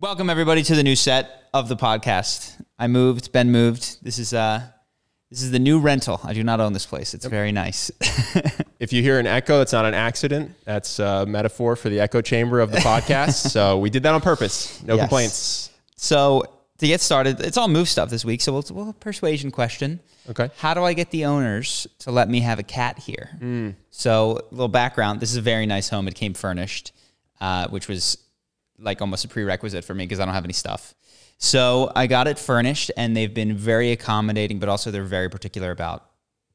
Welcome everybody to the new set of the podcast. I moved, Ben moved. This is the new rental. I do not own this place. It's very nice. If you hear an echo, that's not an accident. That's a metaphor for the echo chamber of the podcast. So we did that on purpose. No complaints. So to get started, it's all move stuff this week. So we'll persuasion question. Okay. How do I get the owners to let me have a cat here? So a little background. This is a very nice home. It came furnished, which was like almost a prerequisite for me because I don't have any stuff. So I got it furnished and they've been very accommodating, but also they're very particular about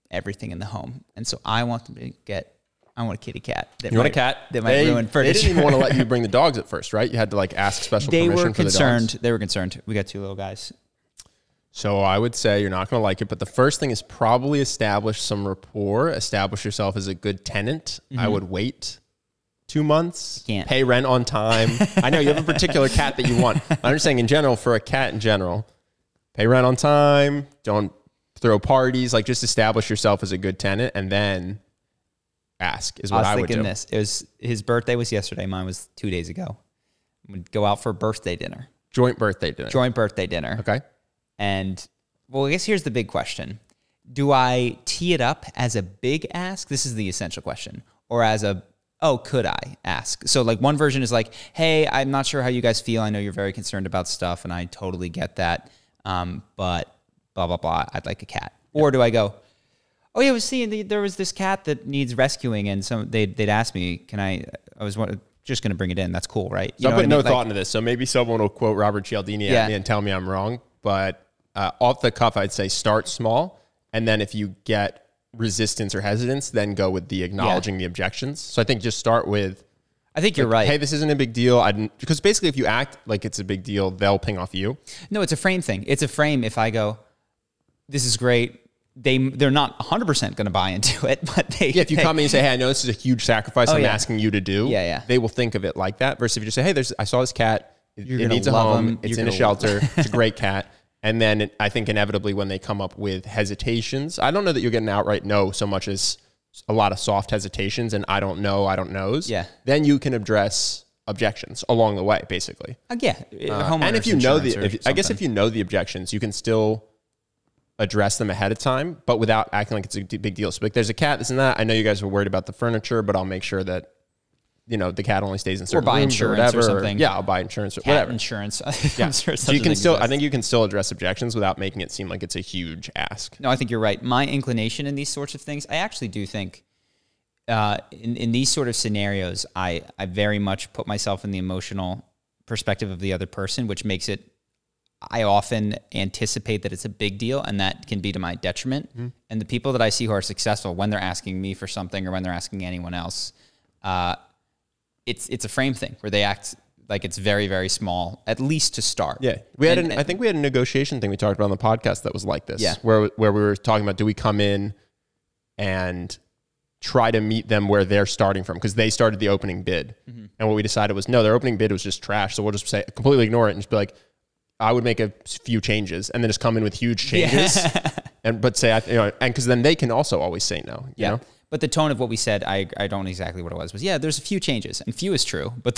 everything in the home. And so I want them to I want a kitty cat. You want a cat? That might ruin furniture. They didn't even want to let you bring the dogs at first, right? You had to like ask special permission for the dogs. They were concerned. We got two little guys. So I would say you're not going to like it, but the first thing is probably establish some rapport, establish yourself as a good tenant. I would wait 2 months, pay rent on time. I know you have a particular cat that you want. I'm just saying in general, for a cat in general, pay rent on time, don't throw parties, like just establish yourself as a good tenant and then ask is what I would do. This. It was, his birthday was yesterday. Mine was 2 days ago. We'd go out for birthday dinner. Joint birthday dinner. Joint birthday dinner. Okay. And well, I guess here's the big question. Do I tee it up as a big ask? This is the essential question. Or as a could I ask? So like one version is like, hey, I'm not sure how you guys feel. I know you're very concerned about stuff and I totally get that. But blah, blah, blah. I'd like a cat. Or do I go, oh yeah, I was seeing there was this cat that needs rescuing. And so they'd ask me, I was just going to bring it in. That's cool, right? So I put no thought into this. So maybe someone will quote Robert Cialdini at me and tell me I'm wrong. But off the cuff, I'd say start small. And then if you get resistance or hesitance, then go with the acknowledging the objections. So I think just start with, I think you're right. Hey, this isn't a big deal. Because basically if you act like it's a big deal, they'll ping off you. No, it's a frame thing. It's a frame. If I go, this is great, they're not 100% going to buy into it, but if you come in and say, hey, I know this is a huge sacrifice I'm asking you to do. They will think of it like that. Versus if you just say, hey, I saw this cat. It needs a home. It's in a shelter. It's a great cat. And then I think inevitably when they come up with hesitations, I don't know that you'll get an outright no so much as a lot of soft hesitations and I don't know, I don't knows. Yeah. Then you can address objections along the way, basically. And if you know if you know the objections, you can still address them ahead of time, but without acting like it's a big deal. So like there's a cat, this and that. I know you guys are worried about the furniture, but I'll make sure that the cat only stays in certain rooms or whatever. Or something. I'll buy insurance or cat whatever. Insurance. Yeah. So you can still, I think you can still address objections without making it seem like it's a huge ask. No, I think you're right. My inclination in these sorts of things, I actually do think in these sort of scenarios, I very much put myself in the emotional perspective of the other person, which makes it, I often anticipate that it's a big deal and that can be to my detriment. And the people that I see who are successful when they're asking me for something or when they're asking anyone else, it's a frame thing where they act like it's very, very small, at least to start. Yeah. I think we had a negotiation thing we talked about on the podcast that was like this, where we were talking about, do we come in and try to meet them where they're starting from? Because they started the opening bid. And what we decided was, no, their opening bid was just trash. So we'll just say, completely ignore it and just be like, I would make a few changes and then just come in with huge changes but say, and because then they can also always say no, you know? But the tone of what we said, I don't know exactly what it was there's a few changes, and few is true, but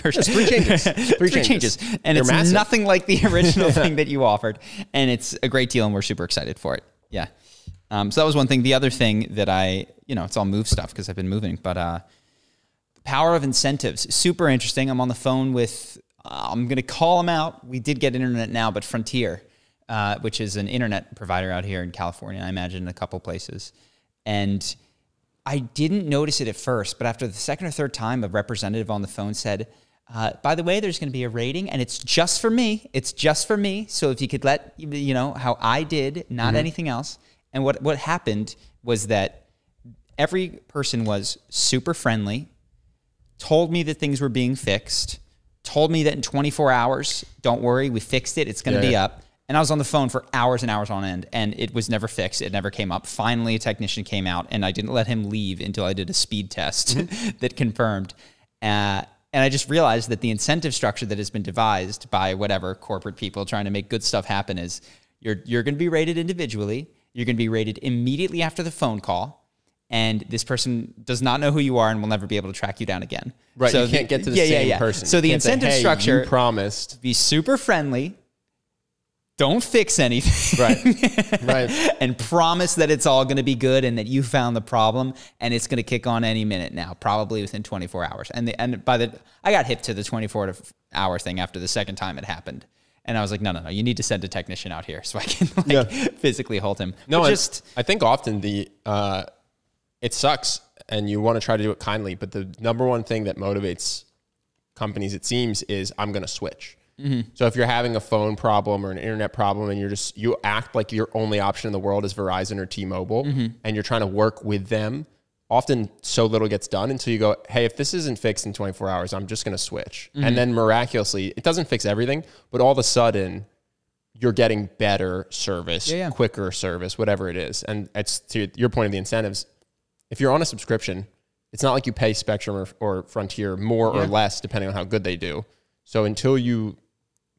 there's 3 changes. Three changes. And it's massive. Nothing like the original thing that you offered. And it's a great deal, and we're super excited for it. Yeah. So that was one thing. The other thing that it's all move stuff because I've been moving, but the power of incentives, super interesting. I'm on the phone with, I'm going to call them out. We did get internet now, but Frontier, which is an internet provider out here in California, I imagine in a couple places. And I didn't notice it at first, but after the second or third time, a representative on the phone said, by the way, there's going to be a rating and it's just for me. It's just for me. So if you could let, how I did, not anything else. And what happened was that every person was super friendly, told me that things were being fixed, told me that in 24 hours, don't worry, we fixed it. It's going to be up. And I was on the phone for hours and hours on end, and it was never fixed. It never came up. Finally, a technician came out, and I didn't let him leave until I did a speed test that confirmed. And I just realized that the incentive structure that has been devised by whatever corporate people trying to make good stuff happen is you're going to be rated individually. You're going to be rated immediately after the phone call. and this person does not know who you are and will never be able to track you down again. Right, so you can't get to the same person. So the incentive structure, you promised. Be super friendly, don't fix anything. Right. And promise that it's all going to be good and that you found the problem and it's going to kick on any minute now, probably within 24 hours. I got hip to the 24-hour thing after the second time it happened. And I was like, no, you need to send a technician out here so I can physically hold him. No, I think often it sucks and you want to try to do it kindly, but the number one thing that motivates companies, it seems, is I'm going to switch. Mm-hmm. So if you're having a phone problem or an internet problem and you act like your only option in the world is Verizon or T-Mobile, and you're trying to work with them, often so little gets done until you go, hey, if this isn't fixed in 24 hours, I'm just going to switch. And then miraculously, it doesn't fix everything, but all of a sudden you're getting better service, quicker service, whatever it is. And it's to your point of the incentives. If you're on a subscription, it's not like you pay Spectrum or Frontier more or less depending on how good they do. So until you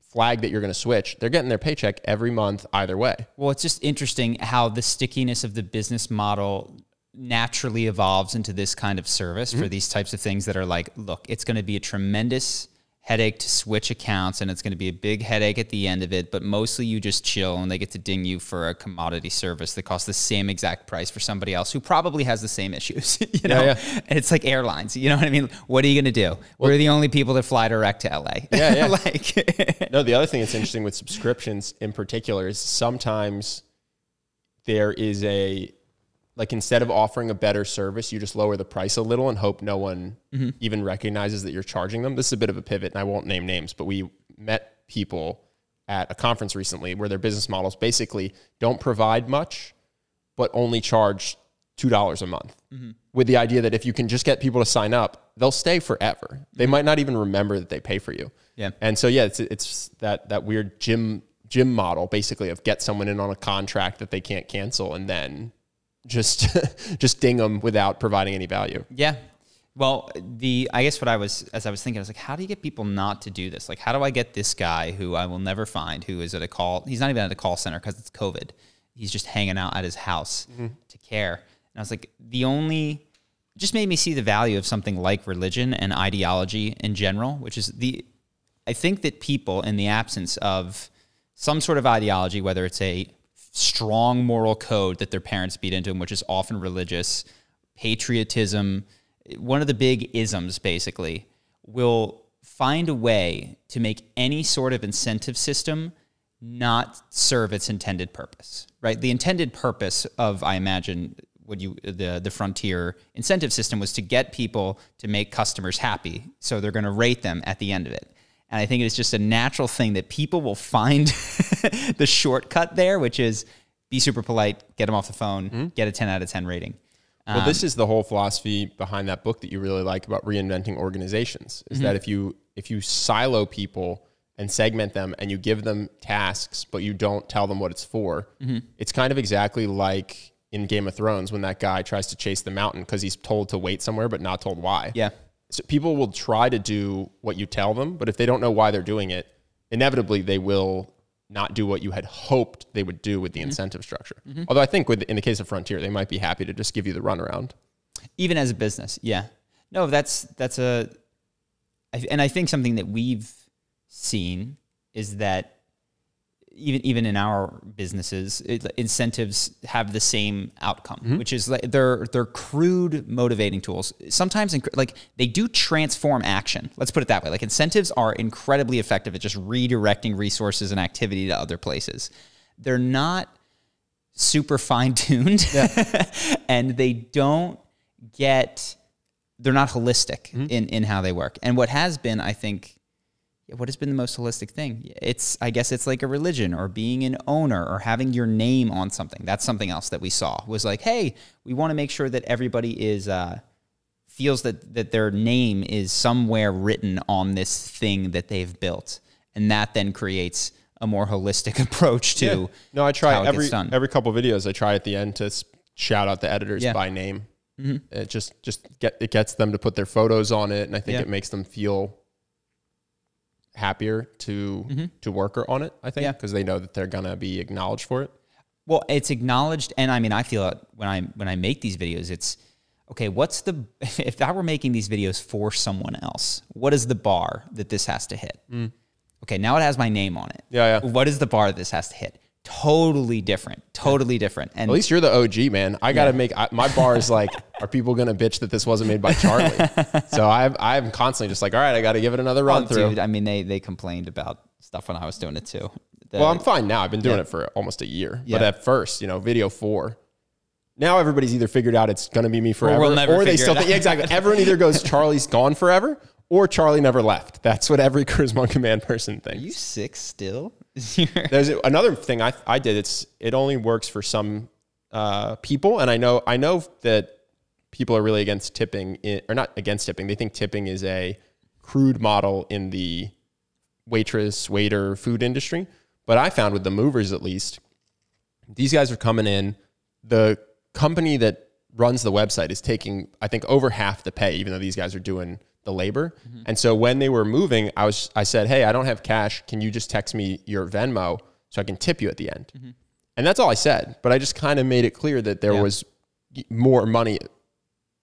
flag that you're going to switch, they're getting their paycheck every month either way. Well, it's just interesting how the stickiness of the business model naturally evolves into this kind of service for these types of things that are like, look, it's going to be a tremendous headache to switch accounts and it's going to be a big headache at the end of it, but mostly you just chill and they get to ding you for a commodity service that costs the same exact price for somebody else who probably has the same issues, you know? And it's like airlines, you know what I mean? What are you going to do? Well, we're the only people that fly direct to LA. No, the other thing that's interesting with subscriptions in particular is sometimes there is instead of offering a better service, you just lower the price a little and hope no one even recognizes that you're charging them. This is a bit of a pivot, and I won't name names, but we met people at a conference recently where their business models basically don't provide much, but only charge $2 a month with the idea that if you can just get people to sign up, they'll stay forever. They might not even remember that they pay for you. Yeah. And so, it's that weird gym model basically of get someone in on a contract that they can't cancel and then just ding them without providing any value. Yeah. Well, I guess as I was thinking, I was like, how do you get people not to do this? Like, how do I get this guy who I will never find, who is he's not even at a call center because it's COVID. He's just hanging out at his house to care. And I was like, just made me see the value of something like religion and ideology in general, which is I think that people in the absence of some sort of ideology, whether it's a strong moral code that their parents beat into them, which is often religious, patriotism, one of the big isms basically, will find a way to make any sort of incentive system not serve its intended purpose, right? The intended purpose of, I imagine, the Frontier incentive system was to get people to make customers happy, so they're going to rate them at the end of it. And I think it's just a natural thing that people will find the shortcut there, which is be super polite, get them off the phone, get a 10 out of 10 rating. Well, this is the whole philosophy behind that book that you really like about reinventing organizations, is that if you silo people and segment them and you give them tasks, but you don't tell them what it's for, it's kind of exactly like in Game of Thrones when that guy tries to chase the mountain because he's told to wait somewhere but not told why. Yeah. So people will try to do what you tell them, but if they don't know why they're doing it, inevitably they will not do what you had hoped they would do with the incentive structure. Although I think in the case of Frontier, they might be happy to just give you the runaround. Even as a business, yeah. No, and I think something that we've seen is that even in our businesses, incentives have the same outcome, which is like they're crude motivating tools. Sometimes they do transform action. Let's put it that way. Like incentives are incredibly effective at just redirecting resources and activity to other places. They're not super fine-tuned and they're not holistic in how they work. And what has been, I think, what has been the most holistic thing? I guess it's like a religion or being an owner or having your name on something. That's something else that we saw was like, hey, we want to make sure that everybody feels that their name is somewhere written on this thing that they've built. And that then creates a more holistic approach to I try every couple of videos, I try at the end to shout out the editors by name. It it gets them to put their photos on it. And I think it makes them feel happier to work on it, I think, because they know that they're going to be acknowledged for it. Well, it's acknowledged, and I mean, I feel it when I make these videos, it's okay. If I were making these videos for someone else, what is the bar that this has to hit? Okay, now it has my name on it. Yeah. What is the bar that this has to hit? Totally different. Totally different. And at least you're the OG, man. I got to make my bar is like, are people going to bitch that this wasn't made by Charlie? So I'm constantly just like, all right, I got to give it another run through. Dude, I mean, they complained about stuff when I was doing it too. Well, I'm fine now. I've been doing it for almost a year. But at first, video 4. Now everybody's either figured out it's going to be me forever, or they still think, exactly. Everyone either goes, Charlie's gone forever, or Charlie never left. That's what every Charisma on Command person thinks. Are you sick still? There's another thing I did. It only works for some people, and I know that people are really against tipping, or not against tipping. They think tipping is a crude model in the waiter, food industry. But I found with the movers, at least, these guys are coming in. The company that runs the website is taking, I think, over half the pay, even though these guys are doing the labor. And so when they were moving, I said, hey, I don't have cash. Can you just text me your Venmo so I can tip you at the end? And that's all I said. But I just kind of made it clear that there was more money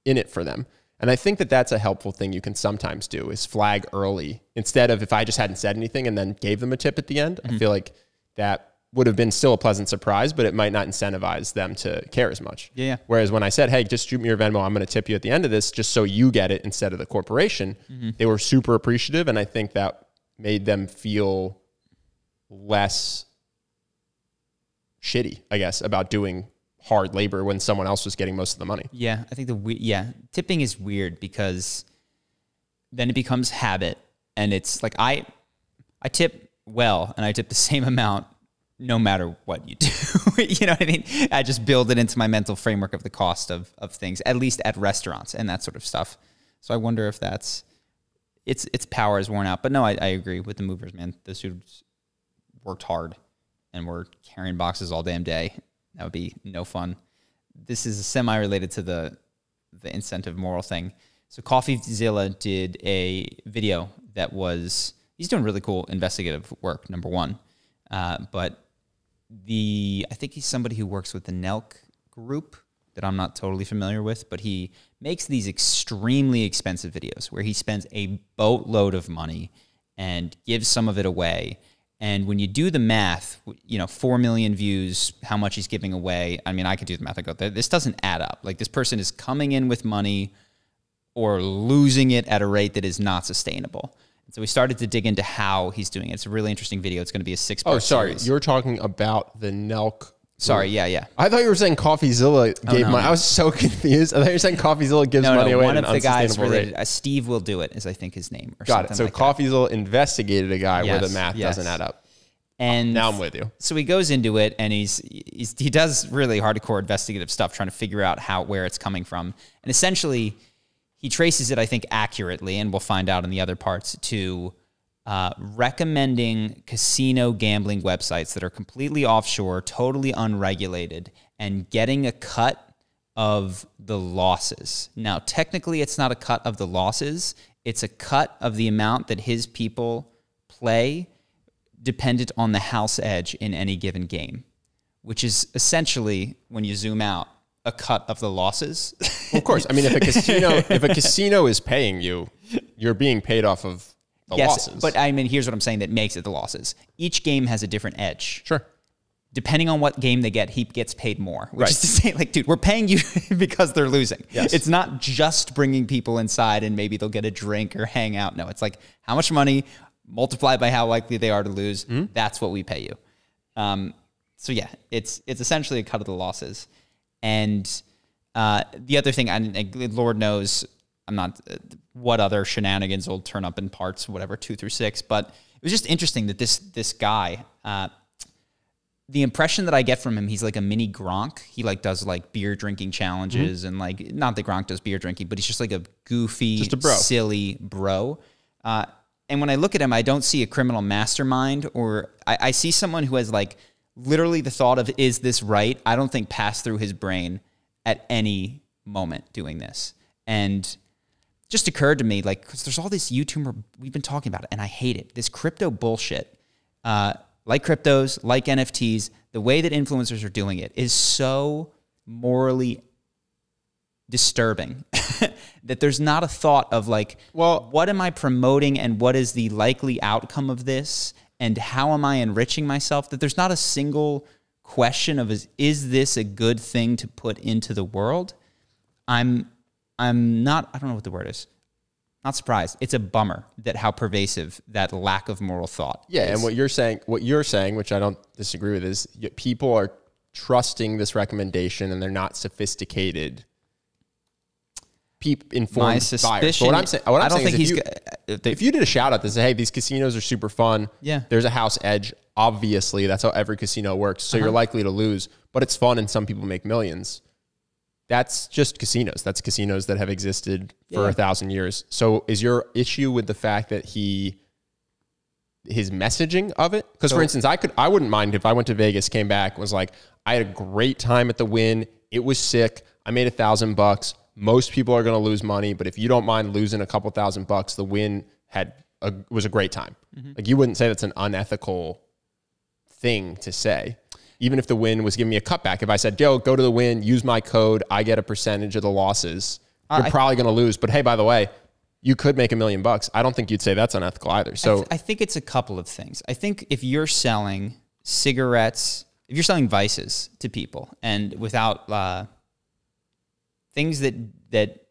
in it for them. And I think that that's a helpful thing you can sometimes do, is flag early. Instead of if I just hadn't said anything and then gave them a tip at the end, I feel like that would have been still a pleasant surprise, but it might not incentivize them to care as much. Yeah. Whereas when I said, hey, just shoot me your Venmo, I'm going to tip you at the end of this just so you get it instead of the corporation, they were super appreciative. And I think that made them feel less shitty, I guess, about doing hard labor when someone else was getting most of the money. Yeah, I think tipping is weird because then it becomes habit, and it's like I tip well, and I tip the same amount no matter what you do. You know what I mean? I just build it into my mental framework of the cost of things, at least at restaurants and that sort of stuff. So I wonder if its power is worn out. But no, I agree with the movers, man. Those dudes worked hard and were carrying boxes all damn day. That would be no fun. This is semi-related to the incentive moral thing. So Coffeezilla did a video that he's doing really cool investigative work, number one. But I think he's somebody who works with the Nelk group that I'm not totally familiar with, but he makes these extremely expensive videos where he spends a boatload of money and gives some of it away. And when you do the math, 4 million views, how much he's giving away. I mean, I could do the math. I go, this doesn't add up. Like, this person is coming in with money or losing it at a rate that is not sustainable. And so we started to dig into how he's doing it. It's a really interesting video. It's going to be a 6-part series. You're talking about the Nelk. Sorry, yeah. I thought you were saying Coffeezilla gave money. I was so confused. I thought you were saying Coffeezilla gives money away at an unsustainable rate. Steve will do it, is I think his name. Or Got it. So like Coffeezilla investigated a guy where the math doesn't add up. And now I'm with you. So he goes into it, and he does really hardcore investigative stuff, trying to figure out where it's coming from. And essentially, he traces it, I think, accurately, and we'll find out in the other parts, to recommending casino gambling websites that are completely offshore, totally unregulated, and getting a cut of the losses. Now, technically, it's not a cut of the losses. It's a cut of the amount that his people play dependent on the house edge in any given game, which is essentially, when you zoom out, a cut of the losses. Well, of course. I mean, if a casino is paying you, you're being paid off of the losses. But I mean, here's what I'm saying that makes it the losses. Each game has a different edge. Sure. Depending on what game they get, he gets paid more. Which is to say, like, dude, we're paying you because they're losing. Yes. It's not just bringing people inside and maybe they'll get a drink or hang out. No, it's like how much money multiplied by how likely they are to lose. That's what we pay you. So yeah, it's essentially a cut of the losses. And the other thing, and Lord knows, I'm not what other shenanigans will turn up in parts, whatever, 2 through 6. But it was just interesting that this guy, the impression that I get from him, he's like a mini Gronk. He does beer drinking challenges and not that Gronk does beer drinking, but he's just like a goofy, just a bro. Silly bro. And when I look at him, I don't see a criminal mastermind, or I see someone who has literally the thought of, is this right? I don't think passed through his brain at any moment doing this. And just occurred to me, because there's all this YouTuber, we've been talking about it, and I hate it. This crypto bullshit like cryptos, like NFTs, the way that influencers are doing it is so morally disturbing that there's not a thought of like, well, what am I promoting and what is the likely outcome of this and how am I enriching myself? That there's not a single question of is this a good thing to put into the world? I'm not, I don't know what the word is. Not surprised. It's a bummer that how pervasive that lack of moral thought is. And what you're saying, which I don't disagree with, is people are trusting this recommendation and they're not sophisticated, informed buyers. So what I'm saying, if you did a shout out that said, hey, these casinos are super fun. Yeah. There's a house edge. Obviously, that's how every casino works. So you're likely to lose, but it's fun and some people make millions. That's just casinos. That's casinos that have existed for 1,000 years. So is your issue with the fact that his messaging of it? Because for instance, I wouldn't mind if I went to Vegas, came back, was like, I had a great time at the Wynn. It was sick. I made $1,000. Most people are going to lose money, but if you don't mind losing a couple $1,000, the Wynn was a great time. Like you wouldn't say that's an unethical thing to say. Even if the Wynn was giving me a cutback, if I said, yo, go to the Wynn, use my code, I get a percentage of the losses, you're probably going to lose. But hey, by the way, you could make $1 million. I don't think you'd say that's unethical either. So I think it's a couple of things. I think if you're selling cigarettes, if you're selling vices to people and without things that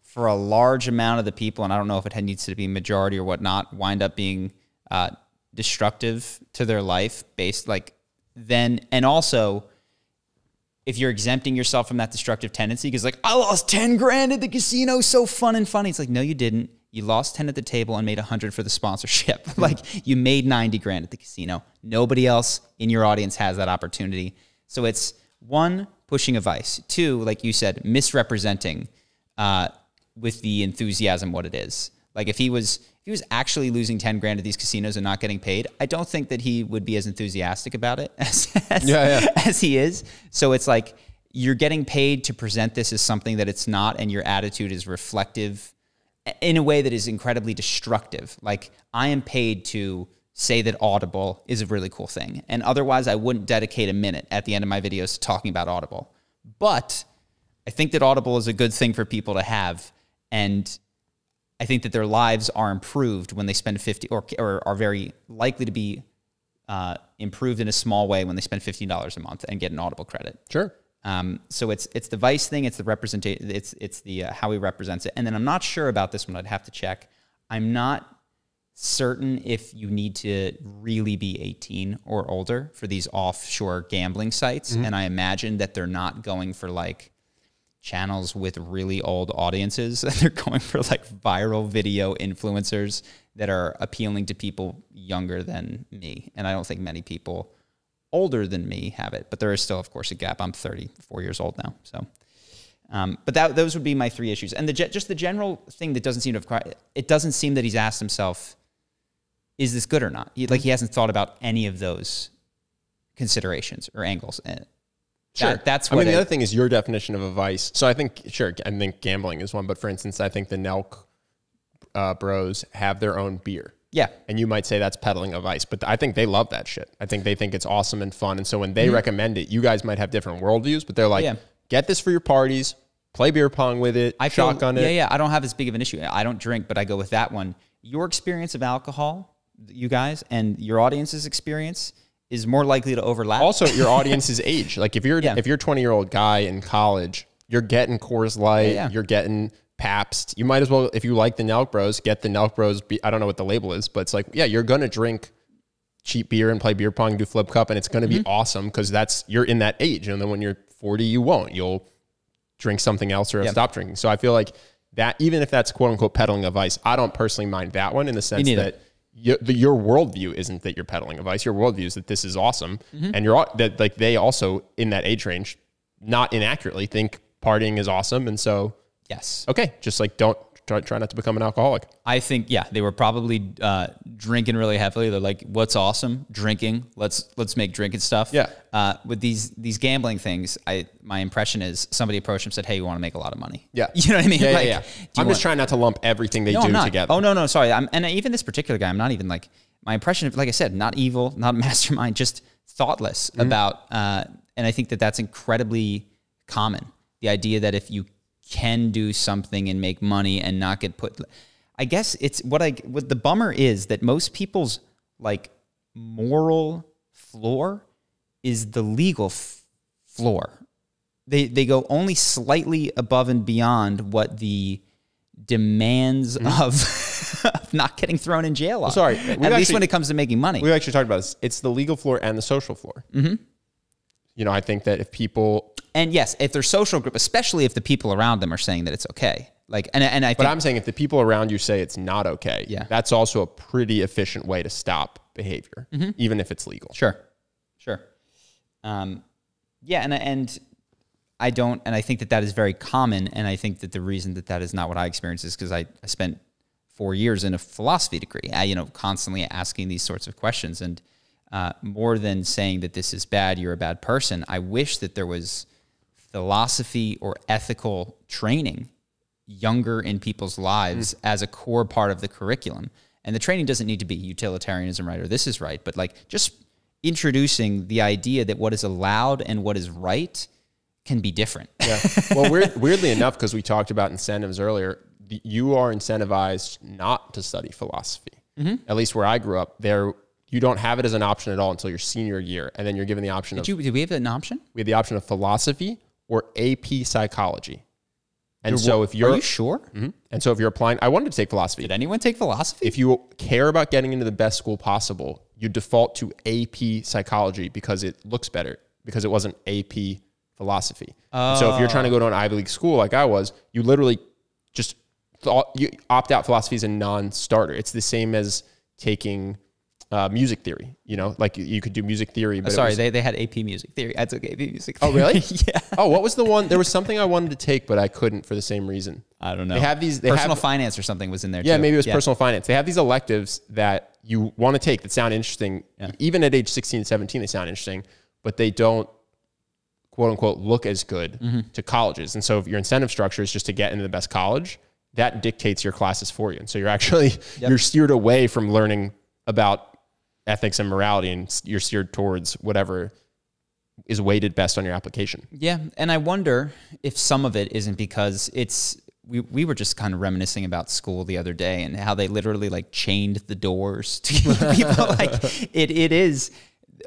for a large amount of the people, and I don't know if it needs to be majority or whatnot, wind up being destructive to their life based and also if you're exempting yourself from that destructive tendency, because like, I lost 10 grand at the casino, so fun and funny. It's like, no, you didn't. You lost 10 at the table and made 100 for the sponsorship. Like you made 90 grand at the casino. Nobody else in your audience has that opportunity. So it's one, pushing a vice. Two, like you said, misrepresenting with the enthusiasm what it is. Like if he was actually losing 10 grand at these casinos and not getting paid, I don't think that he would be as enthusiastic about it as he is. So it's like you're getting paid to present this as something that it's not, and your attitude is reflective in a way that is incredibly destructive. Like I am paid to say that Audible is a really cool thing, and otherwise I wouldn't dedicate a minute at the end of my videos to talking about Audible. But I think that Audible is a good thing for people to have, and I think that their lives are improved when they spend $50 or are very likely to be improved in a small way when they spend $15 a month and get an Audible credit. Sure. So it's the vice thing. It's the representation. It's the how he represents it. And then I'm not sure about this one. I'd have to check. I'm not certain if you need to really be 18 or older for these offshore gambling sites. And I imagine that they're not going for like channels with really old audiences. They're going for like viral video influencers that are appealing to people younger than me. And I don't think many people older than me have it, but there is still, of course, a gap. I'm 34 years old now. So, but those would be my three issues. And just the general thing that doesn't seem to have, it doesn't seem that he's asked himself, is this good or not? He hasn't thought about any of those considerations or angles. Sure. That's what the other thing is your definition of a vice. So I think gambling is one, but for instance, I think the Nelk bros have their own beer. Yeah. And you might say that's peddling a vice, but I think they love that shit. I think they think it's awesome and fun. And so when they recommend it, you guys might have different worldviews, but they're like, get this for your parties, play beer pong with it, shotgun it. Yeah. I don't have as big of an issue. I don't drink, but I go with that one. Your experience of alcohol, you guys, and your audience's experience is more likely to overlap. Also, your audience's age. Like if you're a 20-year-old guy in college, you're getting Coors Light, you're getting Pabst. You might as well, if you like the Nelk Bros, get the Nelk Bros. I don't know what the label is, but it's like, you're going to drink cheap beer and play beer pong, do flip cup, and it's going to be awesome because you're in that age. And then when you're 40, you won't. You'll drink something else or stop drinking. So I feel like that, even if that's quote unquote peddling a vice, I don't personally mind that one in the sense that your worldview isn't that you're peddling a vice. Your worldview is that this is awesome. And that they also in that age range, not inaccurately, think partying is awesome. And so, okay, just like don't try not to become an alcoholic. I think, they were probably drinking really heavily. They're like, what's awesome? Drinking. Let's make drinking stuff. Yeah. With these gambling things, my impression is somebody approached him and said, hey, you want to make a lot of money? Yeah. You know what I mean? Yeah. I'm just trying not to lump everything they do together. Oh, no, sorry. And even this particular guy, I'm not even like, my impression of, like I said, not evil, not a mastermind, just thoughtless about, and I think that that's incredibly common. The idea that if you can do something and make money and not get put, I guess it's what the bummer is that most people's like moral floor is the legal floor. They go only slightly above and beyond what the demands of not getting thrown in jail are. Sorry, at least when it comes to making money. We actually talked about this. It's the legal floor and the social floor. You know, I think that if people... And yes, if their social group, especially if the people around them are saying that it's okay. Like, and I think, but I'm saying if the people around you say it's not okay, that's also a pretty efficient way to stop behavior, even if it's legal. Sure. Yeah, and I think that is very common, and I think that the reason that is not what I experienced is because I spent 4 years in a philosophy degree, constantly asking these sorts of questions, and more than saying that this is bad, you're a bad person, I wish that there was philosophy or ethical training younger in people's lives as a core part of the curriculum. And the training doesn't need to be utilitarianism right or this is right, but like just introducing the idea that what is allowed and what is right can be different. Yeah. Well, weirdly enough, because we talked about incentives earlier, you are incentivized not to study philosophy. At least where I grew up, you don't have it as an option at all until your senior year, and then you're given the option Did we have an option? We had the option of philosophy or AP psychology. And so if you're... Are you sure? And so if you're applying... I wanted to take philosophy. Did anyone take philosophy? If you care about getting into the best school possible, you default to AP psychology because it looks better, because it wasn't AP philosophy. So if you're trying to go to an Ivy League school like I was, you literally just you opt out philosophy as a non-starter. It's the same as taking music theory, like you could do music theory. But they had AP music theory. I took AP music theory. Oh, really? Yeah. Oh, what was the one? There was something I wanted to take, but I couldn't for the same reason. I don't know. They have these... Personal finance or something was in there too. Yeah, maybe it was personal finance. They have these electives that you want to take that sound interesting. Yeah. Even at age 16, 17, they sound interesting, but they don't, quote unquote, look as good to colleges. And so if your incentive structure is just to get into the best college, that dictates your classes for you. And so you're actually, you're steered away from learning about ethics and morality, and you're steered towards whatever is weighted best on your application. Yeah. And I wonder if some of it isn't because we were just kind of reminiscing about school the other day and how they literally like chained the doors to people. Like it is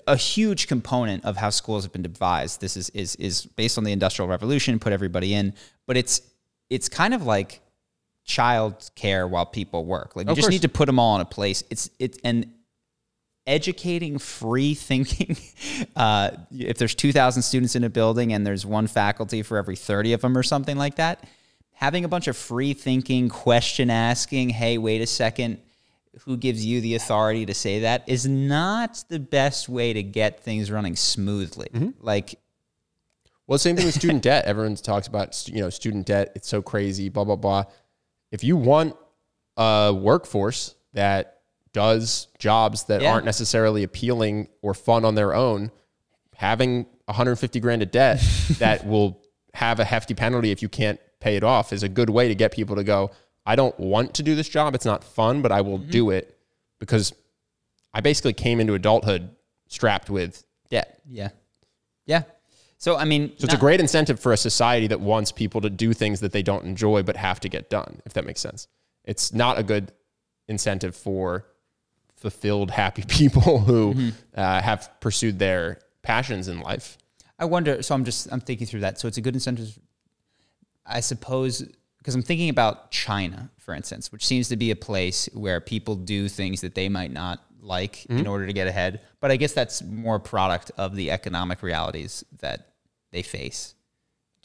a huge component of how schools have been devised. This is based on the Industrial Revolution, put everybody in, but it's kind of like child care while people work. Like you just need to put them all in a place. And educating free thinking. If there's 2,000 students in a building and there's one faculty for every 30 of them or something like that, having a bunch of free thinking, question asking, hey, wait a second, who gives you the authority to say that, is not the best way to get things running smoothly. Well, same thing with student debt. Everyone talks about, student debt. It's so crazy, blah, blah, blah. If you want a workforce that does jobs that aren't necessarily appealing or fun on their own, having 150 grand of debt that will have a hefty penalty if you can't pay it off is a good way to get people to go, I don't want to do this job. It's not fun, but I will do it because I basically came into adulthood strapped with debt. Yeah. Yeah. So, I mean, it's a great incentive for a society that wants people to do things that they don't enjoy, but have to get done, if that makes sense. It's not a good incentive for fulfilled, happy people who have pursued their passions in life. I wonder, so I'm thinking through that. So it's a good incentive, I suppose, because I'm thinking about China, for instance, which seems to be a place where people do things that they might not like in order to get ahead. But I guess that's more a product of the economic realities that they face.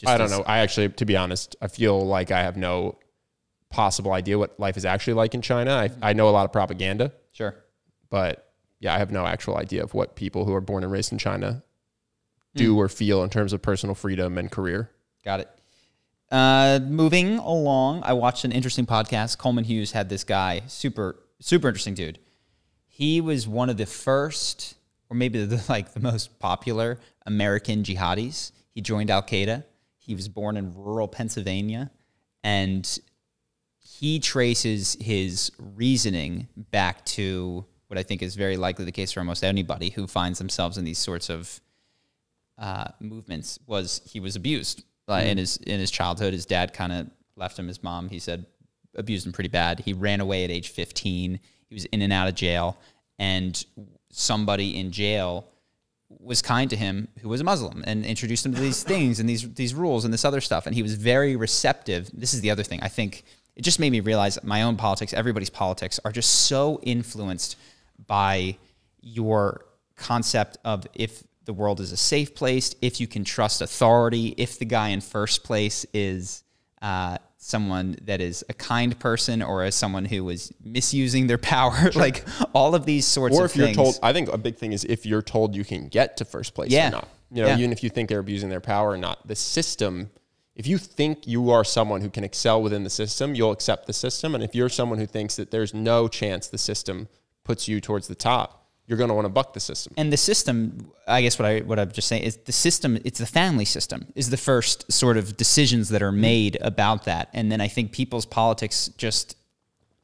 I don't know. I actually, to be honest, I feel like I have no possible idea what life is actually like in China. I know a lot of propaganda. Sure. But yeah, I have no actual idea of what people who are born and raised in China do or feel in terms of personal freedom and career. Got it. Moving along, I watched an interesting podcast. Coleman Hughes had this guy, super interesting dude. He was one of the first, or maybe the most popular American jihadis. He joined Al-Qaeda. He was born in rural Pennsylvania, and he traces his reasoning back to what I think is very likely the case for almost anybody who finds themselves in these sorts of movements, was he was abused in his childhood. His dad kind of left him. His mom, he said, abused him pretty bad. He ran away at age 15. He was in and out of jail, and somebody in jail was kind to him who was a Muslim and introduced him to these things and these rules and this other stuff. And he was very receptive. This is the other thing. I think it just made me realize my own politics, everybody's politics, are just so influenced by your concept of if the world is a safe place, if you can trust authority, if the guy in first place is someone that is a kind person or as someone who is misusing their power, sure. Like all of these sorts of things. Or if you're told, I think a big thing is if you're told you can get to first place or not. You know, even if you think they're abusing their power or not, the system, if you think you are someone who can excel within the system, you'll accept the system. And if you're someone who thinks that there's no chance the system puts you towards the top, you're going to want to buck the system. And the system, I guess what I'm just saying is the system, it's the family system, is the first sort of decisions that are made about that. And then I think people's politics just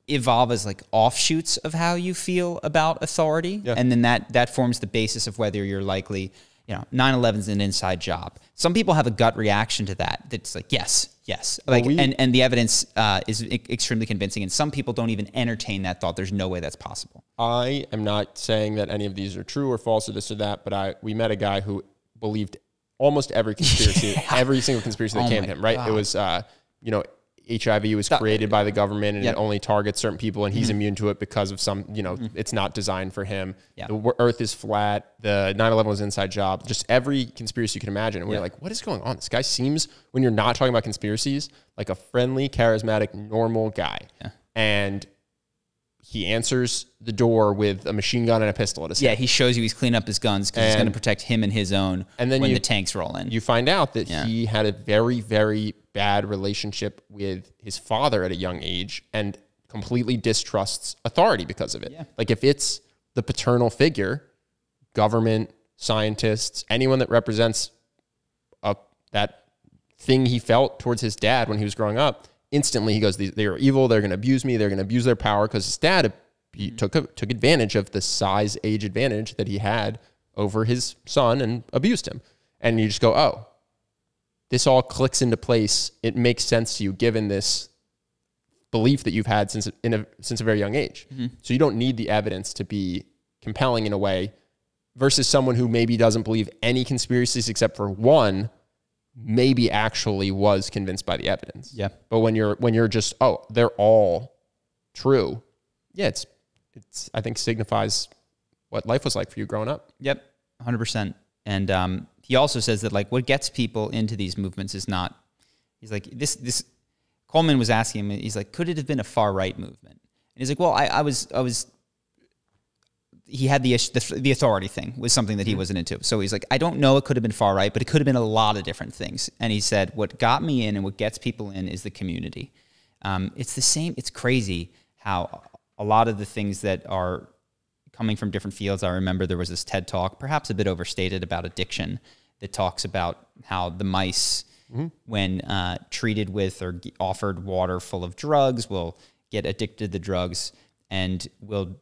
evolve as like offshoots of how you feel about authority. Yeah. And then that forms the basis of whether you're likely, 9/11 is an inside job. Some people have a gut reaction to that. That's like, yes. Like, and the evidence is extremely convincing. And some people don't even entertain that thought. There's no way that's possible. I am not saying that any of these are true or false or this or that, but we met a guy who believed almost every conspiracy, every single conspiracy that came to him, right? God. It was, HIV was created by the government and it only targets certain people and he's immune to it because of some, it's not designed for him. Yeah. The earth is flat. The 9/11 was an inside job. Just every conspiracy you can imagine. And we're like, what is going on? This guy seems, when you're not talking about conspiracies, like a friendly, charismatic, normal guy. Yeah. And he answers the door with a machine gun and a pistol at his head. Yeah, he shows you he's cleaning up his guns because he's going to protect him and his own and then when the tanks roll in. You find out that he had a very, very bad relationship with his father at a young age and completely distrusts authority because of it. Yeah. Like if it's the paternal figure, government, scientists, anyone that represents that thing he felt towards his dad when he was growing up, instantly he goes, they are evil, they're going to abuse me, they're going to abuse their power because his dad took advantage of the size age advantage that he had over his son and abused him. And you just go, oh, this all clicks into place. It makes sense to you given this belief that you've had since a very young age. Mm-hmm. So you don't need the evidence to be compelling in a way versus someone who maybe doesn't believe any conspiracies except for one, maybe actually was convinced by the evidence. Yeah. But when you're just, oh, they're all true. Yeah, it's I think signifies what life was like for you growing up. Yep. 100%. And he also says that like what gets people into these movements is not, he's like, this Coleman was asking him, he's like, could it have been a far right movement? And he's like, well, I was he had the authority thing was something that he wasn't into. So he's like, I don't know, it could have been far right, but it could have been a lot of different things. And he said, what got me in and what gets people in is the community. It's the same. It's crazy how a lot of the things that are coming from different fields. I remember there was this TED Talk, perhaps a bit overstated, about addiction that talks about how the mice, when treated with or offered water full of drugs, will get addicted to the drugs and will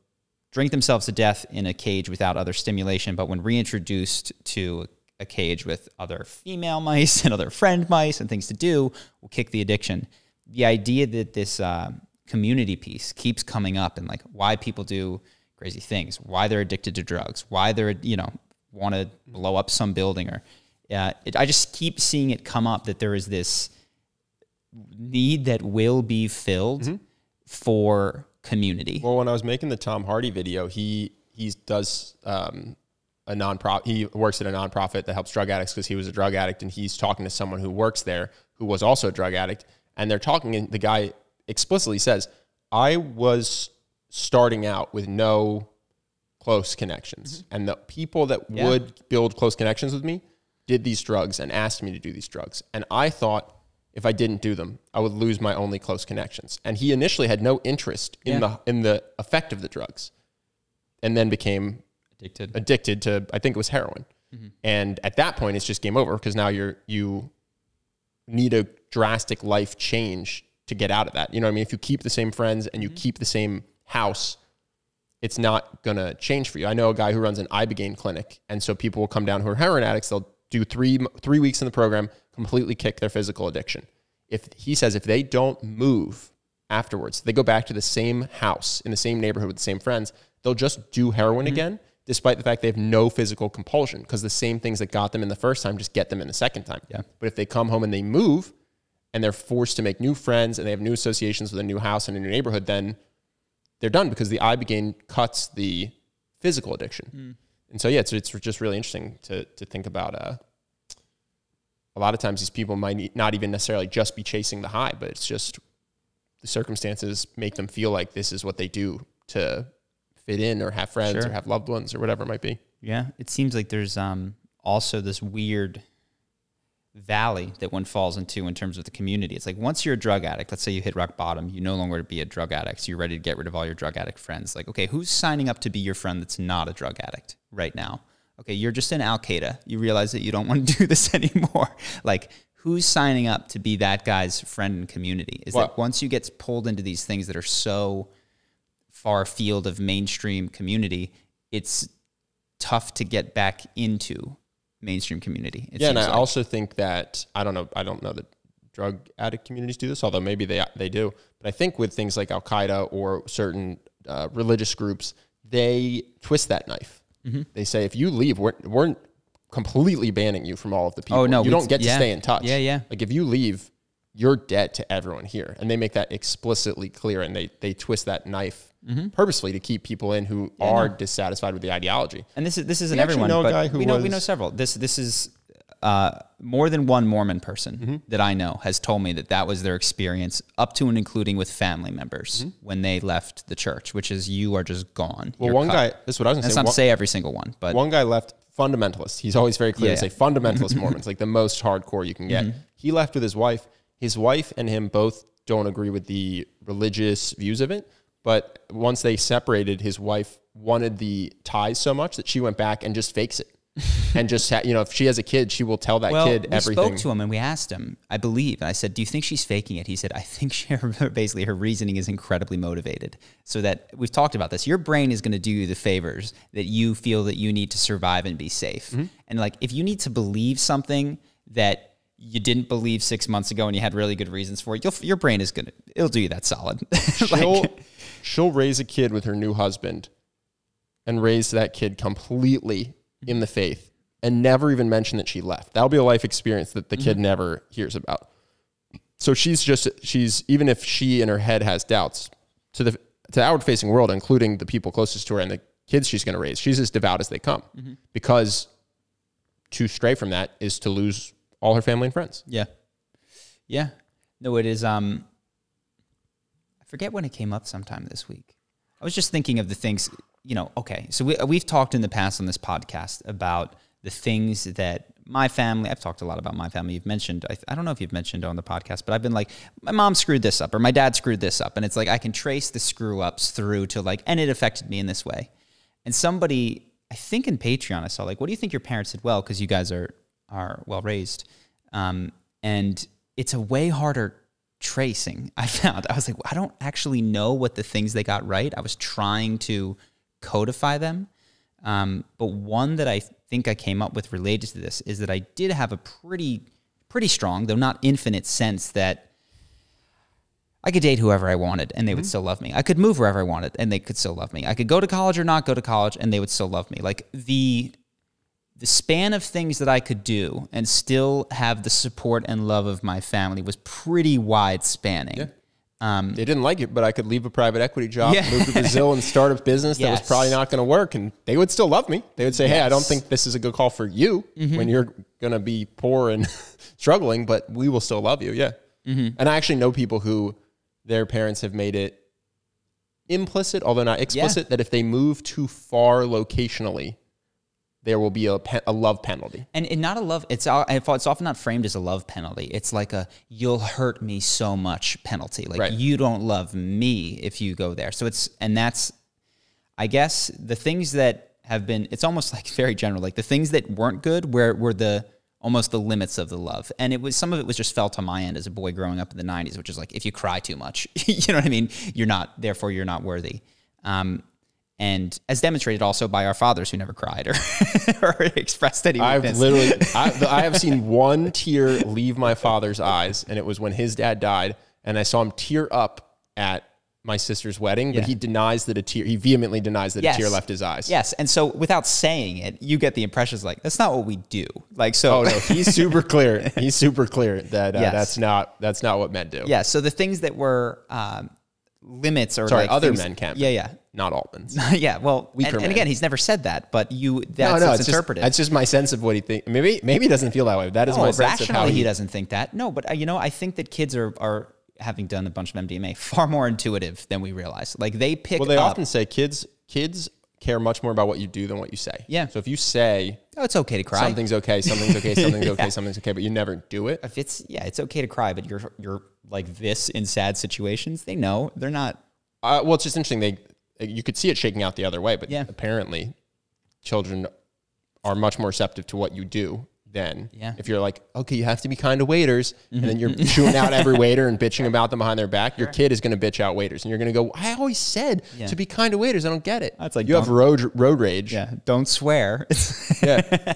drink themselves to death in a cage without other stimulation. But when reintroduced to a cage with other female mice and other friend mice and things to do, will kick the addiction. The idea that this community piece keeps coming up and like why people do crazy things, why they're addicted to drugs, why they're, want to blow up some building or I just keep seeing it come up that there is this need that will be filled for community. Well, when I was making the Tom Hardy video, he does a nonprofit. He works at a nonprofit that helps drug addicts because he was a drug addict, and he's talking to someone who works there who was also a drug addict, and they're talking, and the guy explicitly says, I was starting out with no close connections, and the people that would build close connections with me did these drugs and asked me to do these drugs, and I thought if I didn't do them, I would lose my only close connections. And he initially had no interest in the effect of the drugs, and then became addicted to, I think it was heroin. And at that point, it's just game over because now you need a drastic life change to get out of that. You know what I mean? If you keep the same friends and you keep the same house, it's not going to change for you. I know a guy who runs an Ibogaine clinic. And so people will come down who are heroin addicts. They'll do three weeks in the program, completely kick their physical addiction. He says if they don't move afterwards, they go back to the same house in the same neighborhood with the same friends, they'll just do heroin again, despite the fact they have no physical compulsion, because the same things that got them in the first time just get them in the second time. Yeah. But if they come home and they move and they're forced to make new friends and they have new associations with a new house and a new neighborhood, then they're done, because the Ibogaine cuts the physical addiction. And so, yeah, it's just really interesting to think about. A lot of times these people might not even necessarily just be chasing the high, but it's just the circumstances make them feel like this is what they do to fit in or have friends or have loved ones or whatever it might be. Yeah. It seems like there's also this weird valley that one falls into in terms of the community. It's like once you're a drug addict, let's say you hit rock bottom, you no longer be a drug addict, so you're ready to get rid of all your drug addict friends. Like, okay, who's signing up to be your friend that's not a drug addict right now? Okay, you're just in Al-Qaeda. You realize that you don't want to do this anymore. Like, who's signing up to be that guy's friend and community? Is that once you get pulled into these things that are so far afield of mainstream community, it's tough to get back into mainstream community. Yeah, and I also think that, I don't know that drug addict communities do this, although maybe they do. But I think with things like Al-Qaeda or certain religious groups, they twist that knife. They say, if you leave, we're completely banning you from all of the people. Oh, no, you don't get to stay in touch. Yeah. Like, if you leave, you're dead to everyone here. And they make that explicitly clear, and they twist that knife purposely to keep people in who are dissatisfied with the ideology. And this isn't everyone, but we know several. This is more than one Mormon person that I know has told me that was their experience, up to and including with family members when they left the church, which is, you are just gone. Well, one guy, this is what I was going to say. That's not to say every single one, but one guy left fundamentalist. He's always very clear to say fundamentalist Mormons, like the most hardcore you can get. He left with his wife. His wife and him both don't agree with the religious views of it. But once they separated, his wife wanted the ties so much that she went back and just fakes it. And just, if she has a kid, she will tell that kid everything. We spoke to him and we asked him, I believe, and I said, do you think she's faking it? He said, I think basically her reasoning is incredibly motivated. So that we've talked about this. Your brain is going to do you the favors that you feel that you need to survive and be safe. And like, if you need to believe something that you didn't believe 6 months ago and you had really good reasons for it, your brain is it'll do you that solid. She'll raise a kid with her new husband and raise that kid completely in the faith and never even mention that she left. That'll be a life experience that the kid never hears about. So she's even if she in her head has doubts, to the outward facing world, including the people closest to her and the kids she's going to raise, she's as devout as they come, because to stray from that is to lose all her family and friends. Yeah. No, it is. I forget when it came up sometime this week. I was just thinking of the things, okay. So we've talked in the past on this podcast about the things that my family, I've talked a lot about my family. You've mentioned, I don't know if you've mentioned on the podcast, but I've been like, my mom screwed this up or my dad screwed this up. And it's like, I can trace the screw ups through to like, and it affected me in this way. And somebody, I think in Patreon, I saw like, what do you think your parents did well? Because you guys are well raised. And it's a way harder tracing, I found. I was like, I don't actually know what the things they got right. I was trying to codify them. But one that I think I came up with related to this is that I did have a pretty strong, though not infinite, sense that I could date whoever I wanted and they would still love me. I could move wherever I wanted and they could still love me. I could go to college or not go to college and they would still love me. Like the span of things that I could do and still have the support and love of my family was pretty wide spanning. Yeah. They didn't like it, but I could leave a private equity job, move to Brazil and start a business that was probably not going to work. And they would still love me. They would say, hey, I don't think this is a good call for you when you're going to be poor and struggling, but we will still love you. Yeah. And I actually know people who their parents have made it implicit, although not explicit, that if they move too far locationally, there will be a love penalty. And not a love, it's often not framed as a love penalty. It's like a, you'll hurt me so much penalty. Like you don't love me if you go there. So that's, I guess, the things that have been, it's almost like very general, like the things that weren't good were almost the limits of the love. And some of it was just felt on my end as a boy growing up in the 90s, which is like, if you cry too much, you know what I mean? Therefore you're not worthy. And as demonstrated also by our fathers who never cried or, or expressed any weakness. I have seen one tear leave my father's eyes, and it was when his dad died, and I saw him tear up at my sister's wedding, but he vehemently denies that a tear left his eyes. Yes. And so without saying it, you get the impressions like, that's not what we do. Like, so. Oh no, he's super clear. He's super clear that that's not what men do. Yeah. So the things that were, limits or other men can. Yeah. Not all men. Yeah. Well, and again, he's never said that, but that's interpreted. That's just my sense of what he thinks. Maybe he doesn't feel that way. That is my sense of how he doesn't think that. No, but I think that kids are having done a bunch of MDMA, far more intuitive than we realize. Like they pick up. Well, they often say kids care much more about what you do than what you say. Yeah. So if you say, "Oh, it's okay to cry. Something's okay. Something's okay. Something's okay. Something's okay," but you never do it. If it's okay to cry, but you're like this in sad situations. They know they're not. Well, it's just interesting. You could see it shaking out the other way, but apparently, children are much more receptive to what you do than if you're like, okay, you have to be kind to waiters, and then you're shooting out every waiter and bitching about them behind their back. Your kid is going to bitch out waiters, and you're going to go, I always said to be kind to waiters. I don't get it. It's like you have road rage. Yeah, don't swear.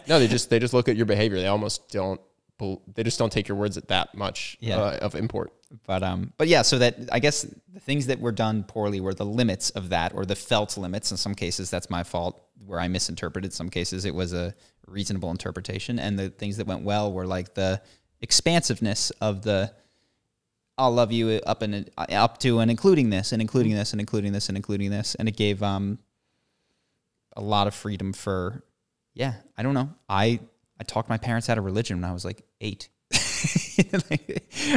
No, they just look at your behavior. They almost don't. They just don't take your words at that much of import. But yeah, so that I guess the things that were done poorly were the limits of that, or the felt limits. In some cases, that's my fault where I misinterpreted. Some cases, it was a reasonable interpretation, and the things that went well were like the expansiveness of the "I'll love you" up to and including this and including this and including this and including this, and it gave a lot of freedom for I don't know. I talked my parents out of religion when I was like 8.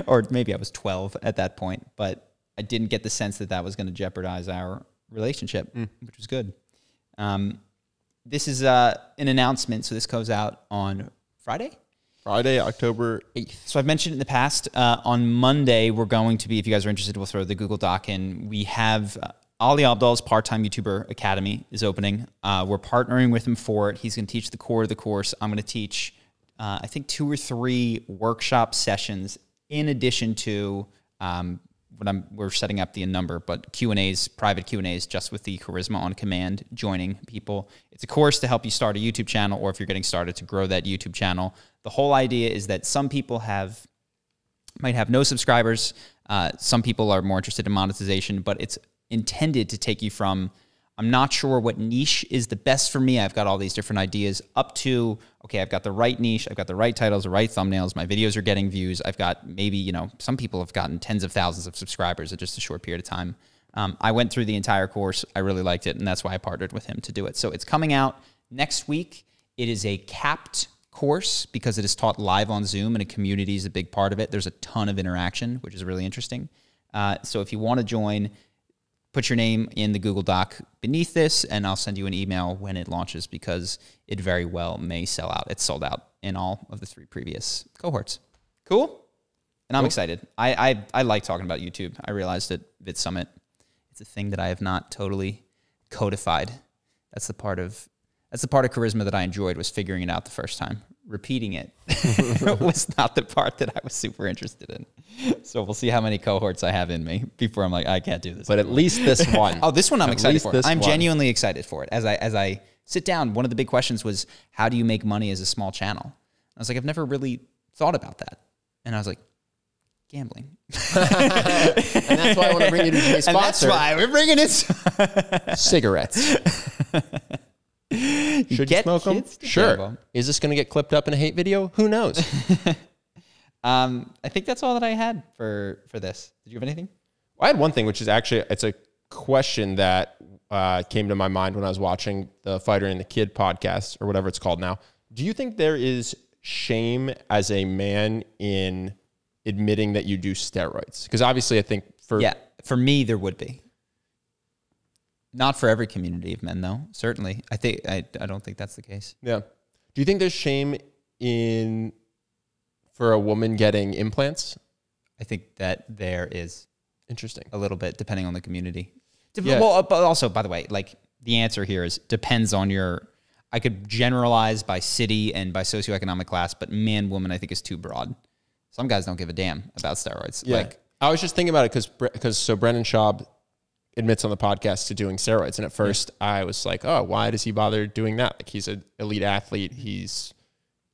Or maybe I was 12 at that point, but I didn't get the sense that was going to jeopardize our relationship, which was good. This is an announcement, so this goes out on Friday, October 8th. So I've mentioned in the past, on Monday, we're going to be, if you guys are interested, we'll throw the Google Doc in. We have Ali Abdal's Part-Time YouTuber Academy is opening. We're partnering with him for it. He's going to teach the core of the course. I'm going to teach, I think, 2 or 3 workshop sessions in addition to we're setting up the number, but Q&As, private Q&As, just with the Charisma on Command, joining people. It's a course to help you start a YouTube channel, or if you're getting started, to grow that YouTube channel. The whole idea is that some people might have no subscribers. Some people are more interested in monetization, but it's intended to take you from, I'm not sure what niche is the best for me, I've got all these different ideas, up to, okay, I've got the right niche, I've got the right titles, the right thumbnails, my videos are getting views, I've got maybe, some people have gotten tens of thousands of subscribers in just a short period of time. I went through the entire course, I really liked it, and that's why I partnered with him to do it. So it's coming out next week. It is a capped course because it is taught live on Zoom, and a community is a big part of it. There's a ton of interaction, which is really interesting. So if you want to join, put your name in the Google Doc beneath this, and I'll send you an email when it launches, because it very well may sell out. It's sold out in all of the 3 previous cohorts. Cool? And I'm excited. I like talking about YouTube. I realized at VidSummit, it's a thing that I have not totally codified. That's the part of Charisma that I enjoyed, was figuring it out the first time. Repeating it was not the part that I was super interested in. So we'll see how many cohorts I have in me before I'm like, I can't do this. But at least this one. Oh, this one I'm excited for. I'm genuinely excited for it. As I sit down, one of the big questions was, how do you make money as a small channel? I was like, I've never really thought about that. And I was like, gambling. And that's why I want to bring you to today's sponsor. And that's why we're bringing it. Cigarettes. Should you smoke them? Sure. Is this going to get clipped up in a hate video? Who knows? I think that's all that I had for this. Did you have anything? Well, I had one thing, which is actually, it's a question that came to my mind when I was watching the Fighter and the Kid podcast, or whatever it's called now. Do you think there is shame as a man in admitting that you do steroids? Because obviously I think for me, there would be. Not for every community of men, though. Certainly. I don't think that's the case. Yeah. Do you think there's shame for a woman getting implants? I think that there is. Interesting. A little bit, depending on the community. Yeah. Well, but also, by the way, like, the answer here is depends on I could generalize by city and by socioeconomic class, but man, woman, I think is too broad. Some guys don't give a damn about steroids. Yeah. Like, I was just thinking about it because Brendan Schaub admits on the podcast to doing steroids. And at first I was like, oh, why does he bother doing that? Like, he's an elite athlete. He's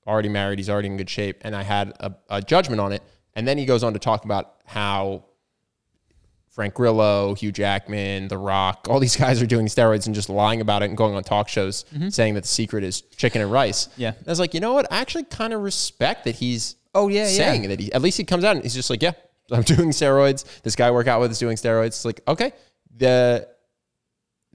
already married. He's already in good shape. And I had a judgment on it. And then he goes on to talk about how Frank Grillo, Hugh Jackman, The Rock, all these guys are doing steroids and just lying about it and going on talk shows saying that the secret is chicken and rice. Yeah. And I was like, you know what? I actually kind of respect that he's saying that at least he comes out and he's just like, yeah, I'm doing steroids. This guy I work out with is doing steroids. It's like, okay. The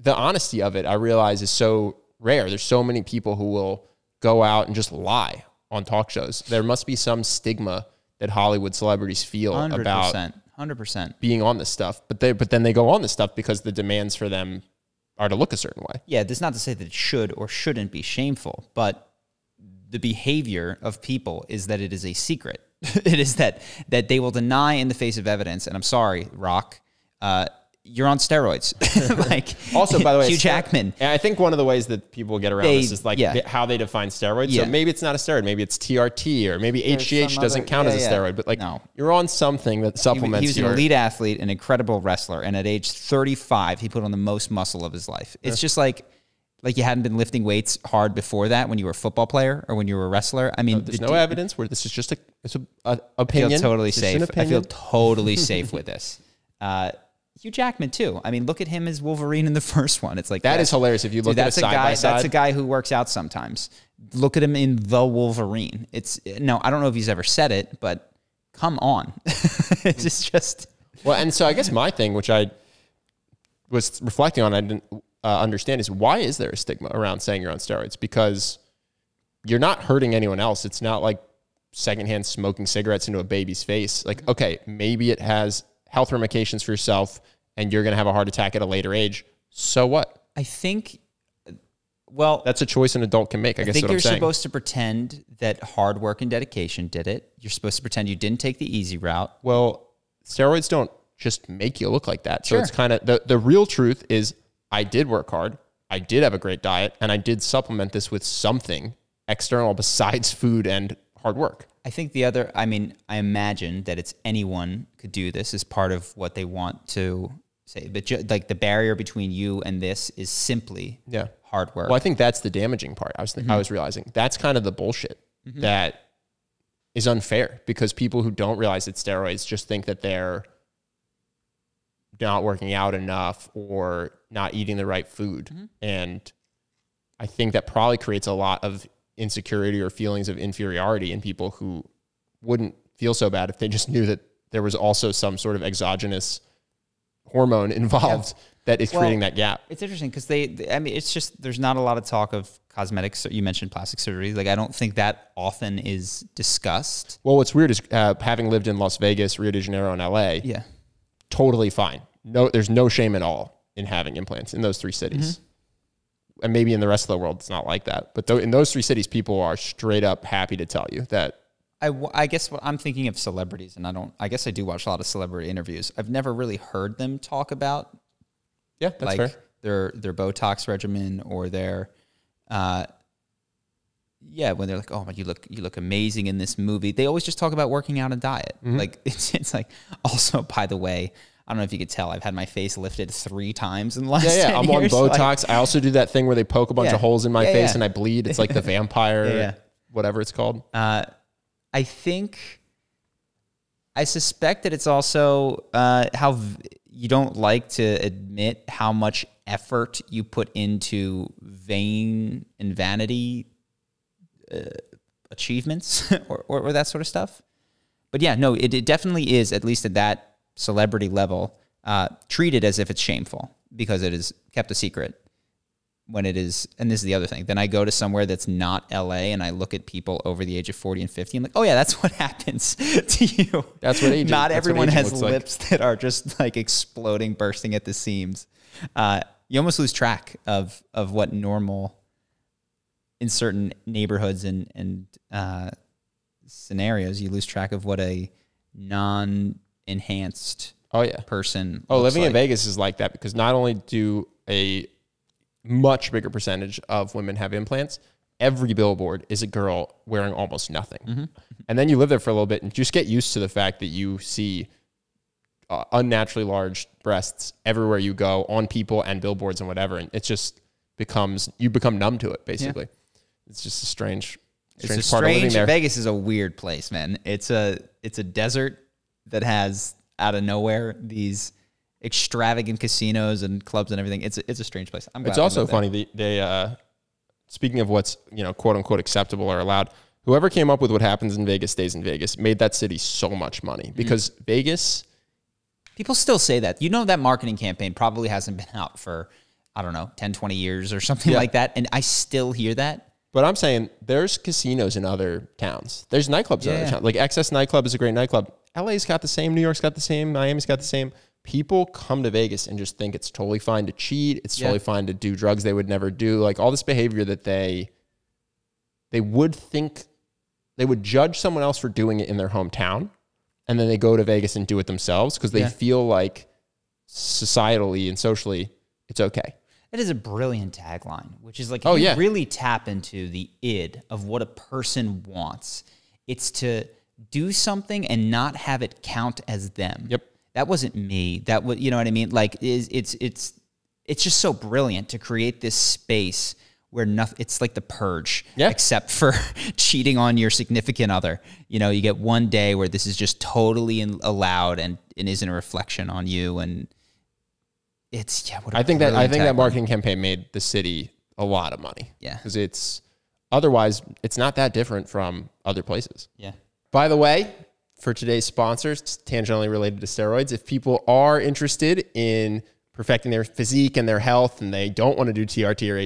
honesty of it, I realize, is so rare. There's so many people who will go out and just lie on talk shows. There must be some stigma that Hollywood celebrities feel 100%, about 100% being on this stuff. But then they go on this stuff because the demands for them are to look a certain way. Yeah, that's not to say that it should or shouldn't be shameful, but the behavior of people is that it is a secret. It is that they will deny in the face of evidence. And I'm sorry, Rock, you're on steroids. Like, also, by the way, Hugh Jackman. I think one of the ways that people get around this is like how they define steroids. Yeah. So maybe it's not a steroid. Maybe it's TRT, or maybe HGH doesn't count as a steroid. But like, you're on something that supplements. He was an elite athlete, an incredible wrestler, and at age 35, he put on the most muscle of his life. It's just like you hadn't been lifting weights hard before that when you were a football player or when you were a wrestler. I mean, there's no evidence where this is just an opinion. I feel totally safe. I feel totally safe with this. Hugh Jackman too. I mean, look at him as Wolverine in the first one. It's like that is hilarious. If you look at it side by side, that's a guy who works out sometimes. Look at him in The Wolverine. I don't know if he's ever said it, but come on. It's just well. And so I guess my thing, which I was reflecting on, I didn't understand, is why is there a stigma around saying you're on steroids? Because you're not hurting anyone else. It's not like secondhand smoking cigarettes into a baby's face. Like, okay, maybe it has health ramifications for yourself and you're going to have a heart attack at a later age. So what? I think, well, that's a choice an adult can make. I guess think you're supposed to pretend that hard work and dedication did it. You're supposed to pretend you didn't take the easy route. Well, steroids don't just make you look like that. So it's kind of the real truth is I did work hard. I did have a great diet, and I did supplement this with something external besides food and hard work. I think I imagine that it's anyone could do this as part of what they want to say. But like the barrier between you and this is simply hard work. Well, I think that's the damaging part. I was realizing that's kind of the bullshit that is unfair, because people who don't realize it's steroids just think that they're not working out enough or not eating the right food. And I think that probably creates a lot of insecurity or feelings of inferiority in people who wouldn't feel so bad if they just knew that there was also some sort of exogenous hormone involved that is creating that gap. It's interesting because it's just, there's not a lot of talk of cosmetics. You mentioned plastic surgery. Like, I don't think that often is discussed. Well, what's weird is having lived in Las Vegas, Rio de Janeiro, and LA, totally fine. No, there's no shame at all in having implants in those three cities. And maybe in the rest of the world, it's not like that. But in those three cities, people are straight up happy to tell you that. I guess what I'm thinking of celebrities, and I guess I do watch a lot of celebrity interviews. I've never really heard them talk about that's fair. their Botox regimen or their when they're like, oh, you look amazing in this movie. They always just talk about working out and diet. Like it's like, also, by the way, I don't know if you could tell, I've had my face lifted 3 times in the last 10 I'm years. on Botox. I also do that thing where they poke a bunch of holes in my face and I bleed. It's like the vampire, whatever it's called. I suspect that it's also how you don't like to admit how much effort you put into vain and vanity achievements or that sort of stuff. But yeah, no, it definitely is, at least at that celebrity level, treated as if it's shameful because it is kept a secret, when it is. And this is the other thing. Then I go to somewhere that's not LA and I look at people over the age of 40 and 50 and like, oh yeah, that's what happens to you. That's what aging. Not everyone has lips that are just like exploding, bursting at the seams. You almost lose track of what normal in certain neighborhoods and scenarios. You lose track of what a non-enhanced person. Living in Vegas is like that, because not only do a much bigger percentage of women have implants, every billboard is a girl wearing almost nothing. And then you live there for a little bit and just get used to the fact that you see unnaturally large breasts everywhere you go, on people and billboards and whatever. And it just you become numb to it, basically. Yeah. It's just a strange part of living there. Vegas is a weird place, man. It's a desert that has out of nowhere these extravagant casinos and clubs and everything. It's a strange place. It's also funny. They speaking of what's, quote unquote acceptable or allowed, whoever came up with what happens in Vegas stays in Vegas made that city so much money, because Vegas. People still say that. That marketing campaign probably hasn't been out for, I don't know, 10, 20 years or something like that. And I still hear that. But I'm saying there's casinos in other towns. There's nightclubs in other towns. Like XS Nightclub is a great nightclub. LA's got the same. New York's got the same. Miami's got the same. People come to Vegas and just think it's totally fine to cheat. It's totally fine to do drugs they would never do. Like all this behavior that they would think, they would judge someone else for doing it in their hometown. And then they go to Vegas and do it themselves because they feel like societally and socially it's okay. That is a brilliant tagline, which is like, you really tap into the id of what a person wants. It's to do something and not have it count as them. Yep. That wasn't me. That was, you know what I mean? Like it's just so brilliant to create this space where nothing, it's like the purge, except for cheating on your significant other. You get one day where this is just totally allowed and isn't a reflection on you. And it's, I think that marketing campaign made the city a lot of money. Yeah. Because otherwise it's not that different from other places. Yeah. By the way, for today's sponsors, tangentially related to steroids, if people are interested in perfecting their physique and their health and they don't want to do TRT or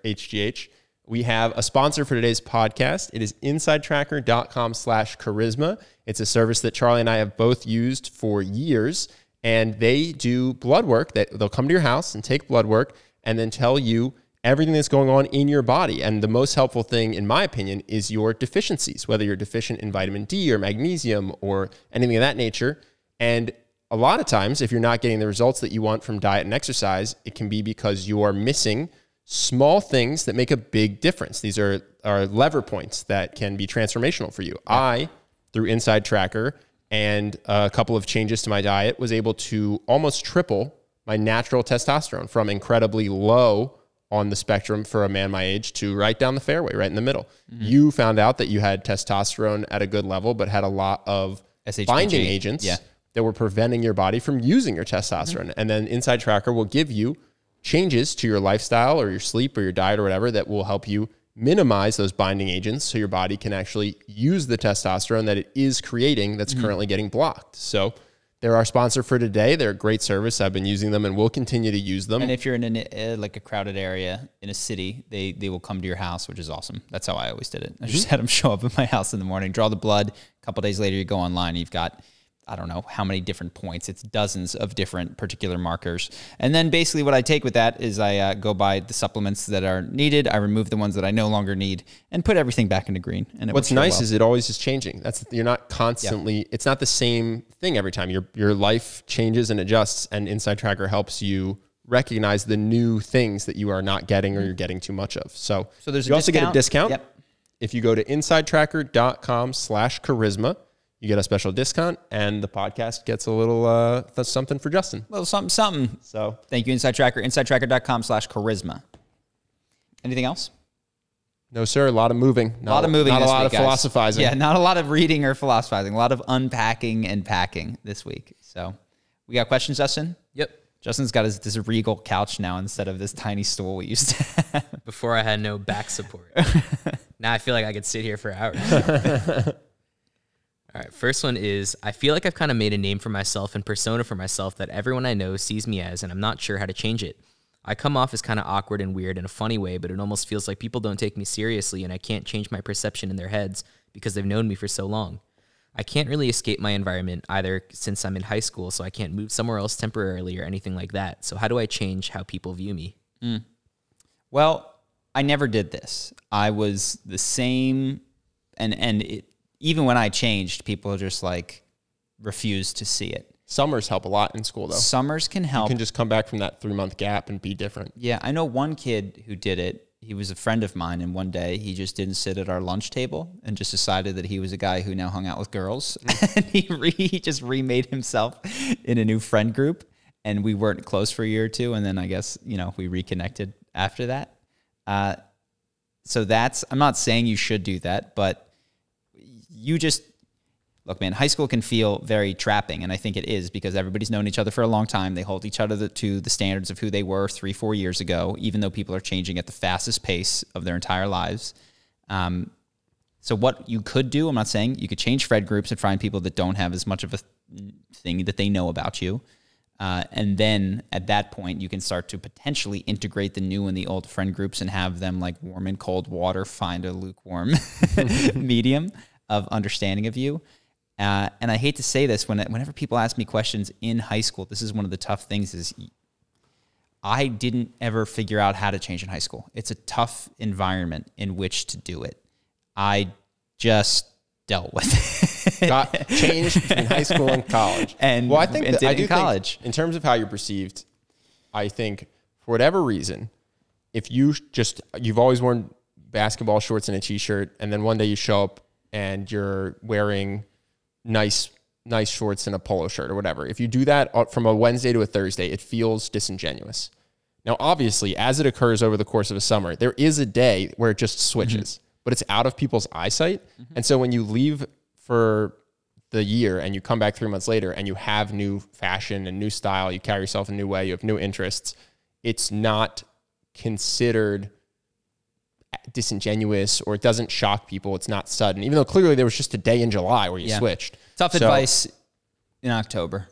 HGH, we have a sponsor for today's podcast. It is insidetracker.com/charisma. It's a service that Charlie and I have both used for years, and they do blood work. That they'll come to your house and take blood work and then tell you everything that's going on in your body. And the most helpful thing, in my opinion, is your deficiencies, whether you're deficient in vitamin D or magnesium or anything of that nature. And a lot of times, if you're not getting the results that you want from diet and exercise, it can be because you are missing small things that make a big difference. These are lever points that can be transformational for you. I, through Inside Tracker and a couple of changes to my diet, was able to almost triple my natural testosterone from incredibly low on the spectrum for a man my age to right down the fairway, right in the middle. Mm-hmm. You found out that you had testosterone at a good level, but had a lot of binding agents that were preventing your body from using your testosterone. Mm-hmm. And then Inside Tracker will give you changes to your lifestyle or your sleep or your diet or whatever that will help you minimize those binding agents so your body can actually use the testosterone that it is creating that's currently getting blocked. So they're our sponsor for today. They're a great service. I've been using them and will continue to use them. And if you're in like a crowded area in a city, they will come to your house, which is awesome. That's how I always did it. I just had them show up at my house in the morning, draw the blood. A couple days later, you go online, and you've got, I don't know how many different points. It's dozens of different particular markers. And then basically what I take with that is I go buy the supplements that are needed. I remove the ones that I no longer need and put everything back into green. And what's nice is it always is changing. You're not constantly, it's not the same thing every time. Your life changes and adjusts, and Inside Tracker helps you recognize the new things that you are not getting or you're getting too much of. So there's you also get a discount. If you go to insidetracker.com/charisma, you get a special discount, and the podcast gets a little something for Justin. A little something. So thank you, Inside Tracker. Insidetracker.com/charisma. Anything else? No, sir. A lot of moving. Not a lot of philosophizing. Yeah, not a lot of reading or philosophizing. A lot of unpacking and packing this week. So we got questions, Justin? Yep. Justin's got this regal couch now instead of this tiny stool we used to have. Before I had no back support. Now I feel like I could sit here for hours. All right, first one is, I feel like I've kind of made a name for myself and persona for myself that everyone I know sees me as, and I'm not sure how to change it. I come off as kind of awkward and weird in a funny way, but it almost feels like people don't take me seriously, and I can't change my perception in their heads because they've known me for so long. I can't really escape my environment either since I'm in high school, so I can't move somewhere else temporarily or anything like that. So how do I change how people view me? Well, I never did this. I was the same, even when I changed, people just like refused to see it. Summers help a lot in school, though. Summers can help. You can just come back from that 3-month gap and be different. Yeah, I know one kid who did it, he was a friend of mine, and one day he just didn't sit at our lunch table and just decided that he was a guy who now hung out with girls. And he just remade himself in a new friend group, and we weren't close for a year or two. And then I guess, we reconnected after that. So I'm not saying you should do that, but look, man, high school can feel very trapping, and I think it is because everybody's known each other for a long time. They hold each other to the standards of who they were 3-4 years ago, even though people are changing at the fastest pace of their entire lives. So what you could do, I'm not saying you could change friend groups and find people that don't have as much of a thing that they know about you. And then at that point, you can start to potentially integrate the new and the old friend groups and have them like warm and cold water, find a lukewarm medium of understanding of you. And I hate to say this, whenever people ask me questions in high school, this is one of the tough things is I didn't ever figure out how to change in high school. It's a tough environment in which to do it. I just dealt with it. Got changed in high school and college. And I think I do college. In terms of how you're perceived, I think for whatever reason, if you've always worn basketball shorts and a t-shirt, and then one day you show up and you're wearing nice shorts and a polo shirt or whatever. If you do that from a Wednesday to a Thursday, it feels disingenuous. Now, obviously, as it occurs over the course of a summer, there is a day where it just switches, but it's out of people's eyesight. And so when you leave for the year and you come back 3 months later and you have new fashion and new style, you carry yourself a new way, you have new interests, it's not considered disingenuous, or it doesn't shock people. It's not sudden, even though clearly there was just a day in July where you switched. Tough advice in October.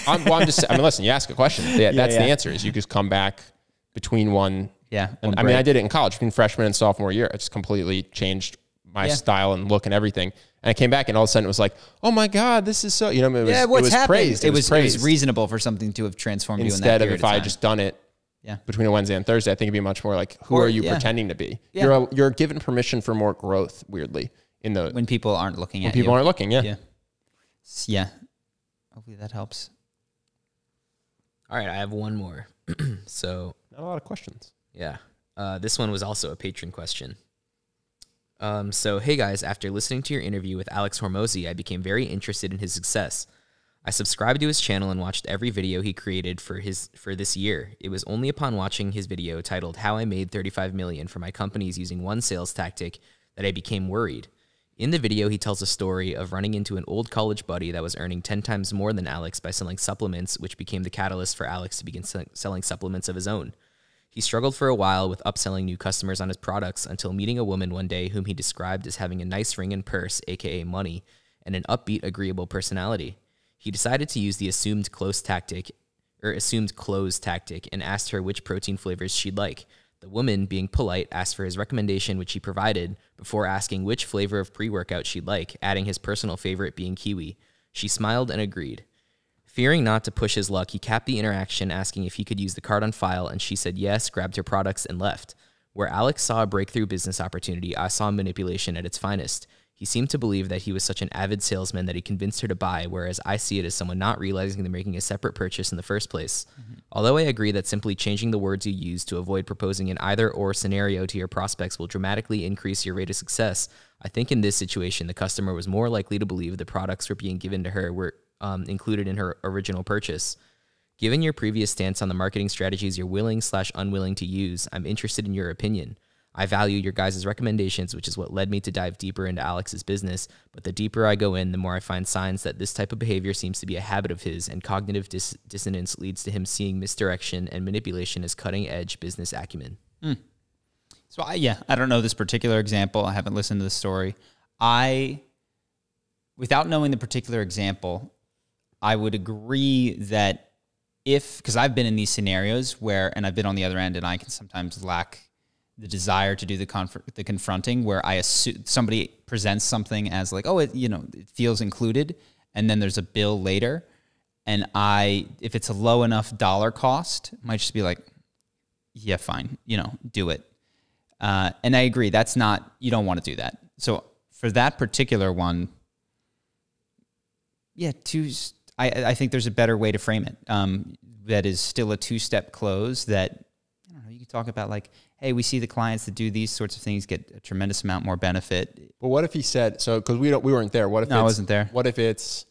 Listen, you ask a question. That's the answer is you just come back between one. Yeah. And I did it in college between freshman and sophomore year. I just completely changed my style and look and everything. And I came back and all of a sudden it was like, oh my God, this is so, it was praised. It was reasonable for something to have transformed you in that instead period of if I had just done it between a Wednesday and Thursday, I think it'd be much more like, who are you pretending to be? Yeah. You're given permission for more growth, weirdly, when people aren't looking at you. When people aren't looking, Yeah. Hopefully that helps. All right, I have one more. So not a lot of questions. Yeah. This one was also a patron question. So, hey guys, after listening to your interview with Alex Hormozi, I became very interested in his success. I subscribed to his channel and watched every video he created for this year. It was only upon watching his video titled How I Made $35 Million for my companies using one sales tactic that I became worried. In the video, he tells a story of running into an old college buddy that was earning 10 times more than Alex by selling supplements, which became the catalyst for Alex to begin selling supplements of his own. He struggled for a while with upselling new customers on his products until meeting a woman one day whom he described as having a nice ring and purse, aka money, and an upbeat, agreeable personality. He decided to use the assumed close tactic and asked her which protein flavors she'd like. The woman, being polite, asked for his recommendation, which he provided, before asking which flavor of pre-workout she'd like, adding his personal favorite being kiwi. She smiled and agreed. Fearing not to push his luck, he capped the interaction, asking if he could use the card on file, and she said yes, grabbed her products, and left. Where Alex saw a breakthrough business opportunity, I saw manipulation at its finest. He seemed to believe that he was such an avid salesman that he convinced her to buy, whereas I see it as someone not realizing they're making a separate purchase in the first place. Although I agree that simply changing the words you use to avoid proposing an either-or scenario to your prospects will dramatically increase your rate of success, I think in this situation, the customer was more likely to believe the products were being given to her were included in her original purchase. Given your previous stance on the marketing strategies you're willing/unwilling to use, I'm interested in your opinion. I value your guys' recommendations, which is what led me to dive deeper into Alex's business, but the deeper I go in, the more I find signs that this type of behavior seems to be a habit of his, and cognitive dissonance leads to him seeing misdirection and manipulation as cutting-edge business acumen. So, I don't know this particular example. I haven't listened to the story. Without knowing the particular example, I would agree that because I've been in these scenarios where, and I've been on the other end, and I can sometimes lack the desire to do the confronting, where I assume somebody presents something as like, oh, it feels included, and then there's a bill later, and if it's a low enough dollar cost, I might just be like, yeah, fine, do it. And I agree, you don't want to do that. So for that particular one, I think there's a better way to frame it. That is still a two-step close that I don't know, you can talk about like, hey, we see the clients that do these sorts of things get a tremendous amount more benefit. But what if he said, so because we weren't there, what if I wasn't there. What if it's,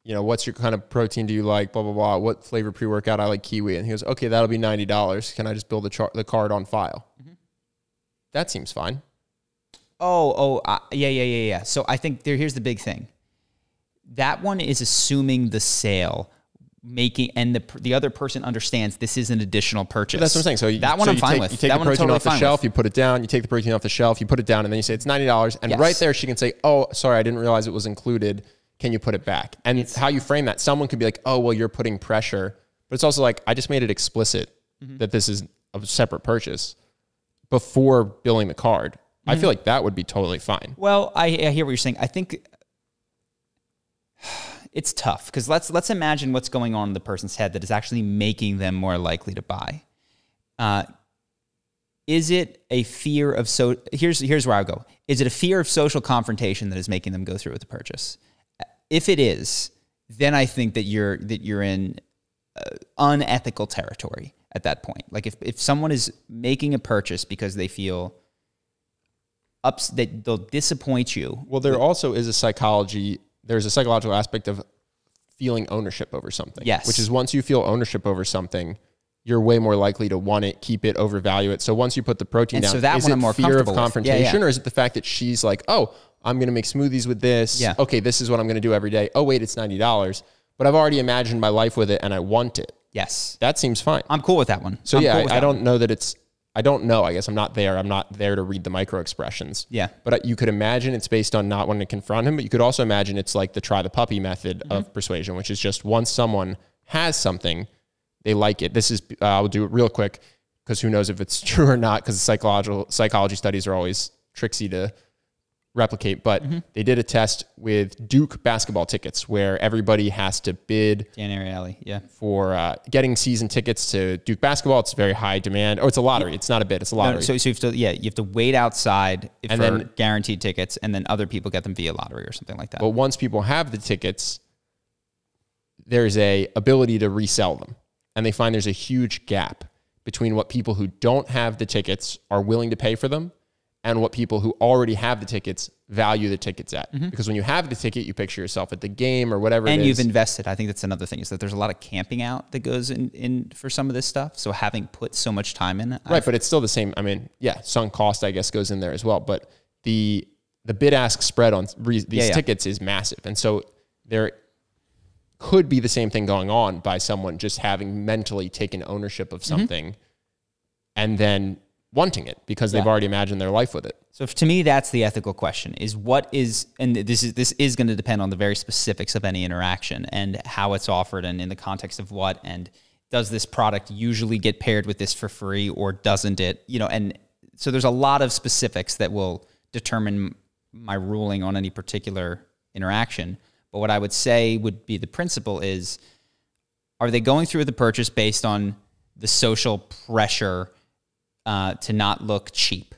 you know, what's your kind of protein do you like, blah, blah, blah, what flavor pre-workout, I like kiwi. And he goes, okay, that'll be $90. Can I just build the card on file? That seems fine. Yeah. So I think here's the big thing. That one is assuming the sale and the other person understands this is an additional purchase. But that's what I'm saying. So that one I'm fine with. You take the protein off the shelf, you put it down, you take the protein off the shelf, you put it down, and then you say it's $90. And right there she can say, oh, sorry, I didn't realize it was included. Can you put it back? And it's how you frame that. Someone could be like, oh, well, you're putting pressure. But it's also like, I just made it explicit that this is a separate purchase before billing the card. I feel like that would be totally fine. Well, I hear what you're saying. I think it's tough because let's imagine what's going on in the person's head that is actually making them more likely to buy. Is it a fear of here's where I go. Is it a fear of social confrontation that is making them go through with the purchase? If it is, then I think that you're in unethical territory at that point. Like if someone is making a purchase because they feel that they'll disappoint you. Well, there's a psychological aspect of feeling ownership over something. Yes. Which is once you feel ownership over something, you're way more likely to want it, keep it, overvalue it. So once you put the protein down, so that is one it I'm more fear of comfortable confrontation with. or is it the fact that she's like, oh, I'm going to make smoothies with this. Yeah. Okay, this is what I'm going to do every day. Oh, wait, it's $90. But I've already imagined my life with it and I want it. Yes. That seems fine. I'm cool with that one. So I don't know that it's, I don't know. I guess I'm not there. I'm not there to read the micro expressions. Yeah. But you could imagine it's based on not wanting to confront him, but you could also imagine it's like the try the puppy method of persuasion, which is just once someone has something, they like it. This is, I'll do it real quick because who knows if it's true or not because psychology studies are always tricksy to replicate. But they did a test with Duke basketball tickets where everybody has to bid for getting season tickets to Duke basketball. It's very high demand. Oh, it's a lottery. It's not a bid. It's a lottery. So you have to wait outside for guaranteed tickets, and then other people get them via lottery or something like that. But once people have the tickets, there's a ability to resell them. And they find there's a huge gap between what people who don't have the tickets are willing to pay for them and what people who already have the tickets value the tickets at. Because when you have the ticket, you picture yourself at the game or whatever it is. And you've invested. I think that's another thing is that there's a lot of camping out that goes in for some of this stuff. So having put so much time in. Right, but it's still the same. I mean, yeah, sunk cost, I guess, goes in there as well. But the bid-ask spread on these tickets is massive. And so there could be the same thing going on by someone just having mentally taken ownership of something and then wanting it because they've already imagined their life with it. So to me, that's the ethical question is and this is going to depend on the very specifics of any interaction and how it's offered and in the context of what, and does this product usually get paired with this for free or doesn't it, and so there's a lot of specifics that will determine my ruling on any particular interaction. But what I would say would be the principle is, are they going through with the purchase based on the social pressure to not look cheap?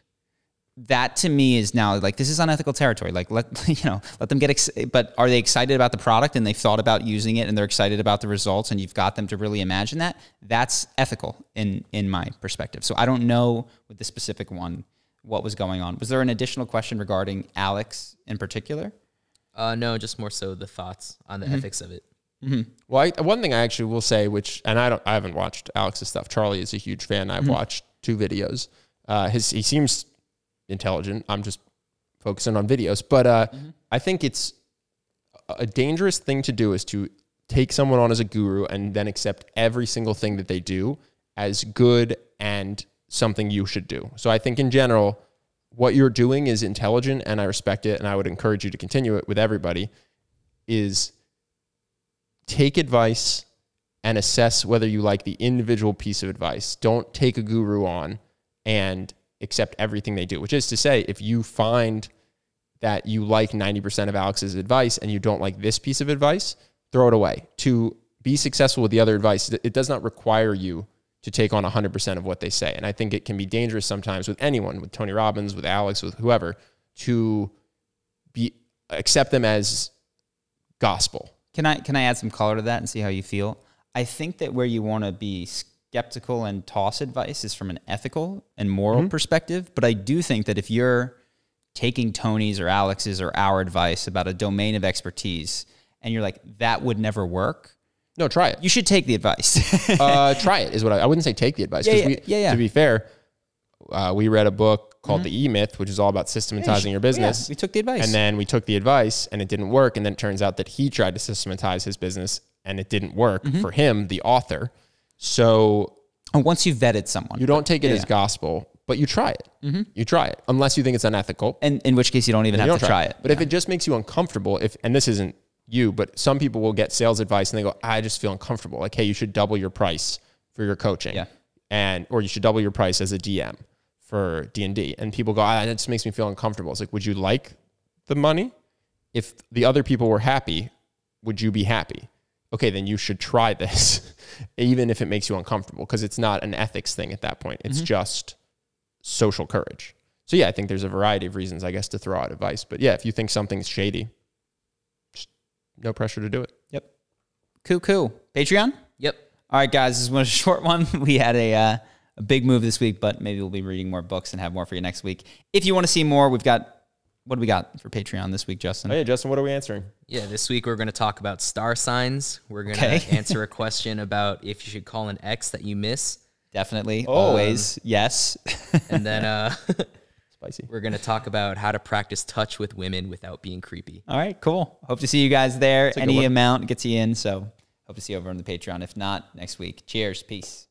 That to me is now like, this is unethical territory. Like let them get, but are they excited about the product and they've thought about using it and they're excited about the results and you've got them to really imagine that? That's ethical in my perspective. So I don't know with the specific one what was going on. Was there an additional question regarding Alex in particular? No, just more so the thoughts on the ethics of it. Well, one thing I actually will say, I haven't watched Alex's stuff. Charlie is a huge fan. I've watched 2 videos. He seems intelligent. I'm just focusing on videos, but I think it's a dangerous thing to do is to take someone on as a guru and then accept every single thing that they do as good and something you should do. So I think in general, what you're doing is intelligent and I respect it and I would encourage you to continue it with everybody, is take advice and assess whether you like the individual piece of advice. Don't take a guru on and accept everything they do, which is to say, if you find that you like 90% of Alex's advice and you don't like this piece of advice, throw it away. To be successful with the other advice, it does not require you to take on 100% of what they say. And I think it can be dangerous sometimes with anyone, with Tony Robbins, with Alex, with whoever, to accept them as gospel. Can I add some color to that and see how you feel? I think that where you want to be skeptical and toss advice is from an ethical and moral perspective. But I do think that if you're taking Tony's or Alex's or our advice about a domain of expertise and you're like, that would never work. No, try it. You should take the advice. Try it is what I wouldn't say take the advice. To be fair, we read a book called The E-Myth, which is all about systematizing your business. We took the advice. And then we took the advice and it didn't work. And then it turns out that he tried to systematize his business and it didn't work for him, the author. So once you've vetted someone, you don't take it as gospel, but you try it. You try it, unless you think it's unethical. And in which case you don't even have to try it. But if it just makes you uncomfortable, and this isn't you, but some people will get sales advice and they go, I just feel uncomfortable. Like, hey, you should double your price for your coaching. Or you should double your price as a DM for D&D. And people go, that just makes me feel uncomfortable. It's like, would you like the money? If the other people were happy, would you be happy? Okay, then you should try this, even if it makes you uncomfortable, because it's not an ethics thing at that point. It's just social courage. So yeah, I think there's a variety of reasons, I guess, to throw out advice. But yeah, if you think something's shady, just no pressure to do it. Yep. Cool. Patreon? Yep. All right, guys, this was a short one. We had a big move this week, but maybe we'll be reading more books and have more for you next week. If you want to see more, what do we got for Patreon this week, Justin? Oh, yeah, Justin, what are we answering? Yeah, this week we're going to talk about star signs. We're going to answer a question about if you should call an ex that you miss. Definitely. Always. Yes. And then spicy. We're going to talk about how to practice touch with women without being creepy. All right, cool. Hope to see you guys there. Any amount gets you in, so hope to see you over on the Patreon. If not, next week. Cheers. Peace.